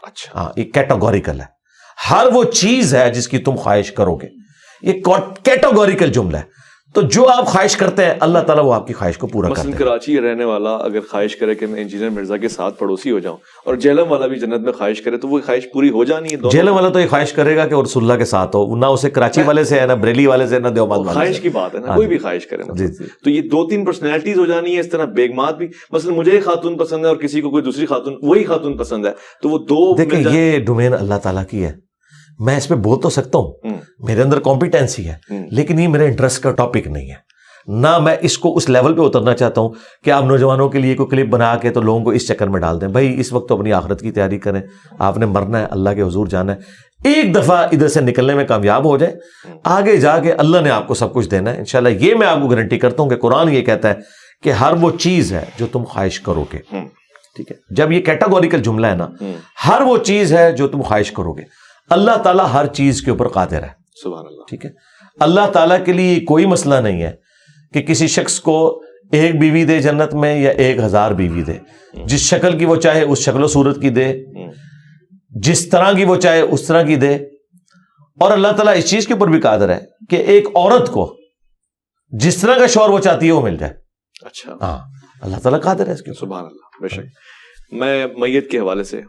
اچھا, ہاں, یہ کیٹاگوریکل ہے. ہر وہ چیز ہے جس کی تم خواہش کرو گے. یہ کیٹاگوریکل جملہ ہے. تو جو آپ خواہش کرتے ہیں اللہ تعالیٰ وہ آپ کی خواہش کو پورا کرتے ہیں. کراچی رہنے والا اگر خواہش کرے کہ میں انجینئر مرزا کے ساتھ پڑوسی ہو جاؤں, اور جہلم والا بھی جنت میں خواہش کرے, تو وہ خواہش پوری ہو جانی ہے. جہلم والا تو یہ خواہش کرے گا کہ رسول اللہ کے ساتھ ہو, نہ اسے کراچی والے سے ہے, نہ بریلی والے سے, نہ دیوبند والے سے. خواہش کی بات ہے نا, کوئی بھی خواہش کرے نا. تو یہ 2-3 پرسنالٹیز ہو جانی ہے. اس طرح بیگمات بھی, مثلا مجھے ایک خاتون پسند ہے اور کسی کو کوئی دوسری خاتون, وہی خاتون پسند ہے, تو وہ دو. دیکھیں یہ ڈومین اللہ تعالیٰ کی ہے, میں اس پہ بول تو سکتا ہوں, میرے اندر کمپیٹنسی ہے, لیکن یہ میرے انٹرسٹ کا ٹاپک نہیں ہے. نہ میں اس کو اس لیول پہ اترنا چاہتا ہوں کہ آپ نوجوانوں کے لیے کوئی کلپ بنا کے تو لوگوں کو اس چکر میں ڈال دیں. بھائی اس وقت تو اپنی آخرت کی تیاری کریں, آپ نے مرنا ہے, اللہ کے حضور جانا ہے. ایک دفعہ ادھر سے نکلنے میں کامیاب ہو جائے, آگے جا کے اللہ نے آپ کو سب کچھ دینا ہے انشاءاللہ. یہ میں آپ کو گارنٹی کرتا ہوں کہ قرآن یہ کہتا ہے کہ ہر وہ چیز ہے جو تم خواہش کرو گے. ٹھیک ہے, جب یہ کیٹاگوریکل جملہ ہے نا, ہر وہ چیز ہے جو تم خواہش کرو گے, اللہ تعالیٰ ہر چیز کے اوپر قادر ہے. سبحان اللہ. ٹھیک ہے, اللہ تعالیٰ کے لیے کوئی مسئلہ نہیں ہے کہ کسی شخص کو 1 بیوی دے جنت میں یا 1000 بیوی دے, جس شکل کی وہ چاہے اس شکل و صورت کی دے, جس طرح کی وہ چاہے اس طرح کی دے. اور اللہ تعالیٰ اس چیز کے اوپر بھی قادر ہے کہ ایک عورت کو جس طرح کا شوہر وہ چاہتی ہے وہ مل جائے. اچھا, ہاں اللہ تعالیٰ قادر ہے اس کے. سبحان اللہ. بے شک. میں میت کے حوالے سے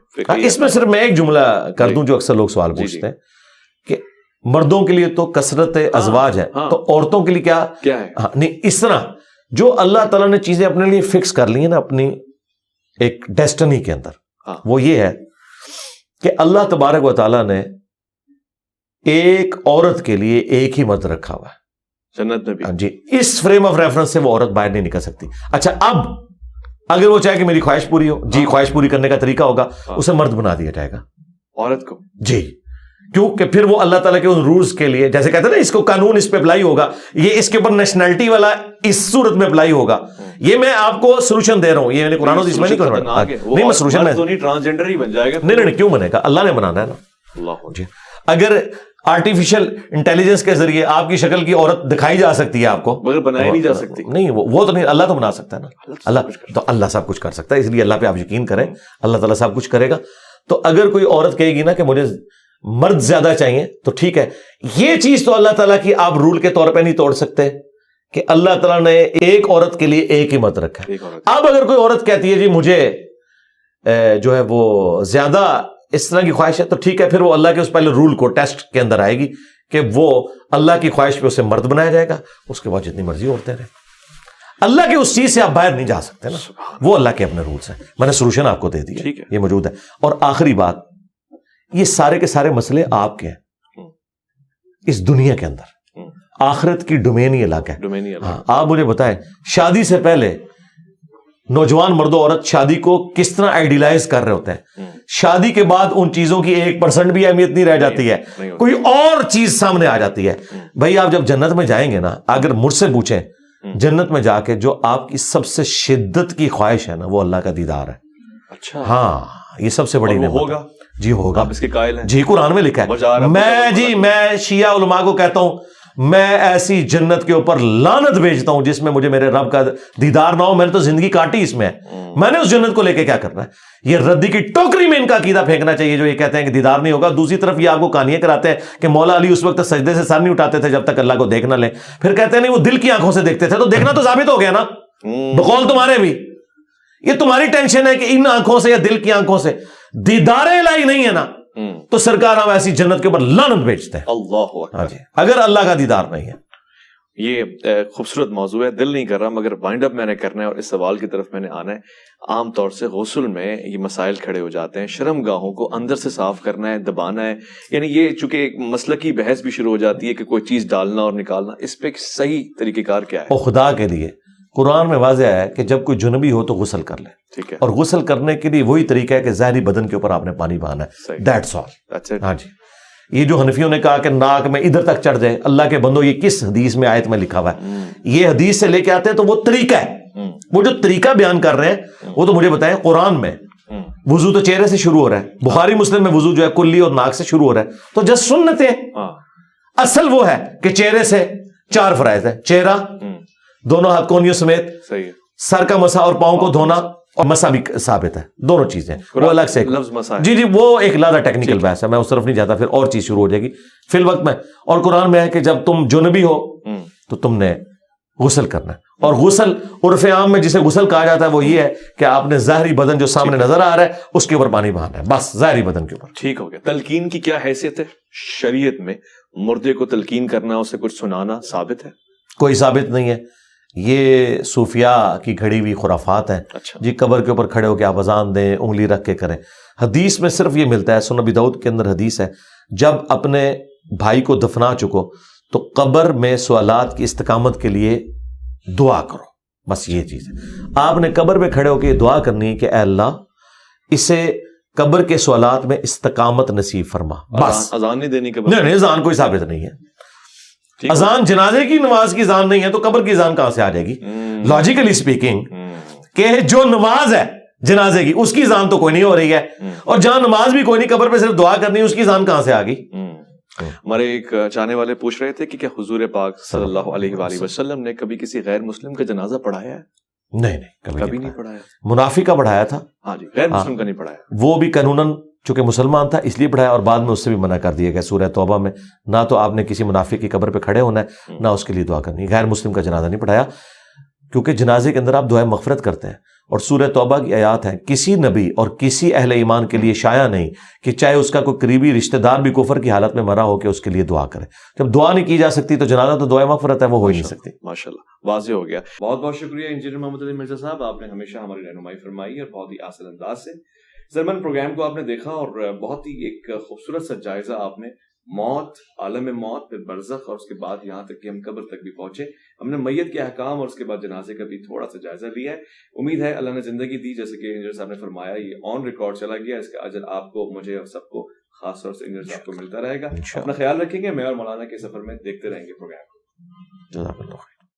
اس میں صرف میں ایک جملہ کر دوں جو اکثر لوگ سوال پوچھتے ہیں کہ مردوں کے لیے تو کثرت ازواج ہے, تو عورتوں کے لیے کیا ہے؟ نہیں, اس طرح جو اللہ تعالیٰ نے چیزیں اپنے لیے فکس کر لی ہیں نا اپنی ایک ڈیسٹنی کے اندر, وہ یہ ہے کہ اللہ تبارک و تعالیٰ نے ایک عورت کے لیے ایک ہی مرد رکھا ہوا ہے جنت میں بھی. جی, اس فریم آف ریفرنس سے وہ عورت باہر نہیں نکل سکتی. اچھا, اب اگر وہ چاہے کہ میری خواہش پوری ہو, جی خواہش پوری کرنے کا طریقہ ہوگا, اسے مرد بنا دیا جائے گا عورت کو. جی, کیونکہ پھر وہ اللہ تعالیٰ کے ان رولز کے لیے, جیسے کہتے ہیں نا اس کو قانون اس پہ اپلائی ہوگا, یہ اس کے اوپر نیشنلٹی والا اس صورت میں اپلائی ہوگا. یہ میں آپ کو سولوشن دے رہا ہوں, یہ میں نے قرآن و حدیث میں نہیں کر رہا. نہیں, میں سولوشن میں ٹرانسجنڈر ہی بن جائے گا. نہیں, کیوں بنے گا, اللہ نے بنانا ہے نا. اللہ. جی, اگر آرٹیفیشل انٹیلیجنس کے ذریعے آپ کی شکل کی عورت دکھائی جا سکتی ہے آپ کو, مگر بنائی نہیں جا سکتی. نہیں, وہ تو نہیں, اللہ تو بنا سکتا ہے نا. اللہ سب کچھ کر سکتا ہے, اس لیے اللہ پہ آپ یقین کریں, اللہ تعالیٰ سب کچھ کرے گا. تو اگر کوئی عورت کہے گی نا کہ مجھے مرد زیادہ چاہیے, تو ٹھیک ہے, یہ چیز تو اللہ تعالیٰ کی آپ رول کے طور پہ نہیں توڑ سکتے کہ اللہ تعالیٰ نے ایک عورت کے لیے ایک ہی مرد رکھا ہے. اب اگر کوئی عورت کہتی ہے جی مجھے جو ہے وہ زیادہ اس طرح کی خواہش ہے, تو ٹھیک ہے, پھر وہ اللہ کے اس پہلے رول کو ٹیسٹ کے اندر آئے گی کہ وہ اللہ کی خواہش پہ اسے مرد بنایا جائے گا, اس کے بعد جتنی مرضی عورتیں رہیں. اللہ کے اس چیز سے آپ باہر نہیں جا سکتے نا, وہ اللہ کے اپنے رولز ہیں. میں نے سولوشن آپ کو دے دیا, یہ موجود ہے. اور آخری بات, یہ سارے کے سارے مسئلے آپ کے ہیں اس دنیا کے اندر, آخرت کی ڈومین ہی الگ ہے. ہاں, آپ مجھے بتائیں شادی سے پہلے نوجوان مرد و عورت شادی کو کس طرح آئیڈیلائز کر رہے ہوتے ہیں, شادی کے بعد ان چیزوں کی 1% بھی اہمیت نہیں رہ جاتی ہے, کوئی اور چیز سامنے آ جاتی ہے. بھائی آپ جب جنت میں جائیں گے نا, اگر مجھ سے پوچھیں جنت میں جا کے جو آپ کی سب سے شدت کی خواہش ہے نا, وہ اللہ کا دیدار ہے. اچھا, ہاں, یہ سب سے بڑی نعمت ہوگا. جی ہوگا, آپ اس کے قائل ہیں. جی قرآن میں لکھا ہے. میں شیعہ علماء کو کہتا ہوں, میں ایسی جنت کے اوپر لعنت بھیجتا ہوں جس میں مجھے میرے رب کا دیدار نہ ہو. میں نے تو زندگی کاٹی اس میں, میں نے اس جنت کو لے کے کیا کرنا ہے. یہ ردی کی ٹوکری میں ان کا عقیدہ پھینکنا چاہیے جو یہ کہتے ہیں کہ دیدار نہیں ہوگا. دوسری طرف یہ آپ کو کہانیاں کراتے ہیں کہ مولا علی اس وقت سجدے سے سر نہیں اٹھاتے تھے جب تک اللہ کو دیکھ نہ لیں. پھر کہتے ہیں نہیں وہ دل کی آنکھوں سے دیکھتے تھے, تو دیکھنا تو ثابت ہو گیا نا بقول تمہارے بھی. یہ تمہاری ٹینشن ہے کہ ان آنکھوں سے یا دل کی آنکھوں سے دیدار الہی نہیں ہے نا, تو سرکار ہم ایسی جنت کے اوپر لعنت بھیجتے ہیں. اللہ اکبر. اگر اللہ کا دیدار نہیں ہے. یہ خوبصورت موضوع ہے, دل نہیں کر رہا مگر وائنڈ اپ میں نے کرنا ہے اور اس سوال کی طرف میں نے آنا ہے. عام طور سے غسل میں یہ مسائل کھڑے ہو جاتے ہیں, شرم گاہوں کو اندر سے صاف کرنا ہے, دبانا ہے, یعنی یہ چونکہ ایک مسلکی بحث بھی شروع ہو جاتی ہے کہ کوئی چیز ڈالنا اور نکالنا, اس پہ صحیح طریقہ کار کیا ہے؟ خدا کے لیے قرآن میں واضح ہے کہ جب کوئی جنبی ہو تو غسل کر لے, ٹھیک ہے, اور غسل کرنے کے لیے وہی طریقہ ہے کہ ظاہری بدن کے اوپر آپ نے پانی بہانا ہے. That's all. ہاں جی, یہ جو حنفیوں نے کہا کہ ناک میں ادھر تک چڑھ جائے, اللہ کے بندو یہ کس حدیث میں آیت میں لکھا ہوا ہے؟ یہ حدیث سے لے کے آتے ہیں تو وہ طریقہ ہے, وہ جو طریقہ بیان کر رہے ہیں وہ تو مجھے بتائیں. قرآن میں وضو تو چہرے سے شروع ہو رہا ہے, بخاری مسلم میں وضو جو ہے کلی اور ناک سے شروع ہو رہا ہے, تو جس سنت ہے اصل وہ ہے کہ چہرے سے 4 فرائض ہے, چہرہ, دونوں ہاتھ کونیوں سمیت, سر کا مسا اور پاؤں کو دھونا اور مسا بھی ثابت ہے، دونوں چیزیں وہ الگ سے لفظ مسا ہے. جی وہ ایک لادہ ٹیکنیکل بحث ہے، میں اس طرف نہیں جاتا، پھر اور چیز شروع ہو جائے گی فی الوقت میں. اور قرآن میں ہے کہ جب تم جنبی ہو تو تم نے غسل کرنا ہے. اور غسل عرف عام میں جسے غسل کہا جاتا ہے وہ یہ ہے کہ آپ نے ظاہری بدن جو سامنے نظر آ رہا ہے اس کے اوپر پانی بہانا ہے، بس ظاہری بدن کے اوپر. ٹھیک ہو گیا. تلقین کی کیا حیثیت ہے شریعت میں؟ مردے کو تلقین کرنا، اسے کچھ سنانا ثابت ہے؟ کوئی ثابت نہیں ہے، یہ صوفیاء کی گھڑی ہوئی خرافات ہیں. اچھا جی قبر کے اوپر کھڑے ہو کے آپ اذان دیں، انگلی رکھ کے کریں. حدیث میں صرف یہ ملتا ہے، سنن ابی داؤد کے اندر حدیث ہے، جب اپنے بھائی کو دفنا چکو تو قبر میں سوالات کی استقامت کے لیے دعا کرو، بس یہ چیز ہے. آپ نے قبر پہ کھڑے ہو کے دعا کرنی ہے کہ اے اللہ اسے قبر کے سوالات میں استقامت نصیب فرما، بس. اذان نہیں دینی قبر؟ نہیں اذان کوئی ثابت نہیں ہے. اذان جنازے کی نماز کی اذان نہیں ہے تو قبر کی اذان کہاں سے آ جائے گی؟ لاجیکلی اسپیکنگ کہ جو نماز ہے جنازے کی اس کی اذان تو کوئی نہیں ہو رہی ہے، اور جہاں نماز بھی کوئی نہیں قبر پہ صرف دعا کرنی ہے، اس کی اذان کہاں سے آ گئی؟ ہمارے ایک چاہنے والے پوچھ رہے تھے کہ کیا حضور پاک صلی اللہ علیہ وآلہ وسلم نے کبھی کسی غیر مسلم کا جنازہ پڑھایا ہے؟ نہیں کبھی نہیں پڑھایا. منافق کا پڑھایا تھا. ہاں جی، غیر مسلم کا نہیں پڑھایا. وہ بھی قانوناً چونکہ مسلمان تھا اس لیے پڑھایا، اور بعد میں اس سے بھی منع کر دیا گیا سورہ توبہ میں. نہ تو آپ نے کسی منافق کی قبر پہ کھڑے ہونا ہے، نہ اس کے لیے دعا کرنی. غیر مسلم کا جنازہ نہیں پڑھایا، کیونکہ جنازے کے اندر آپ دعائیں مغفرت کرتے ہیں، اور سورہ توبہ کی آیات ہیں کسی نبی اور کسی اہل ایمان کے لیے شایع نہیں کہ چاہے اس کا کوئی قریبی رشتہ دار بھی کفر کی حالت میں مرا ہو کہ اس کے لیے دعا کرے. جب دعا نہیں کی جا سکتی تو جنازہ تو دعائیں مغفرت ہے، وہ ہو ہی نہیں سکتی. ماشاءاللہ واضح ہو گیا. بہت بہت شکریہ انجینئر محمد علی مرزا صاحب، آپ نے ہمیشہ ہماری رہنمائی فرمائی اور بہت ہی آسان انداز سے. زرمن پروگرام کو آپ نے دیکھا اور بہت ہی ایک خوبصورت سا جائزہ آپ نے موت، عالم موت، پھر برزخ، اور اس کے بعد یہاں تک کہ ہم قبر تک بھی پہنچے. ہم نے میت کے احکام اور اس کے بعد جنازے کا بھی تھوڑا سا جائزہ لیا ہے. امید ہے اللہ نے زندگی دی، جیسے کہ انجینئر صاحب نے فرمایا یہ آن ریکارڈ چلا گیا، اس کا اجر آپ کو، مجھے اور سب کو، خاص طور سے انجینئر صاحب کو ملتا رہے گا. اپنا خیال رکھیں گے. میں اور مولانا کے سفر میں دیکھتے رہیں گے پروگرام کو. جزاک اللہ.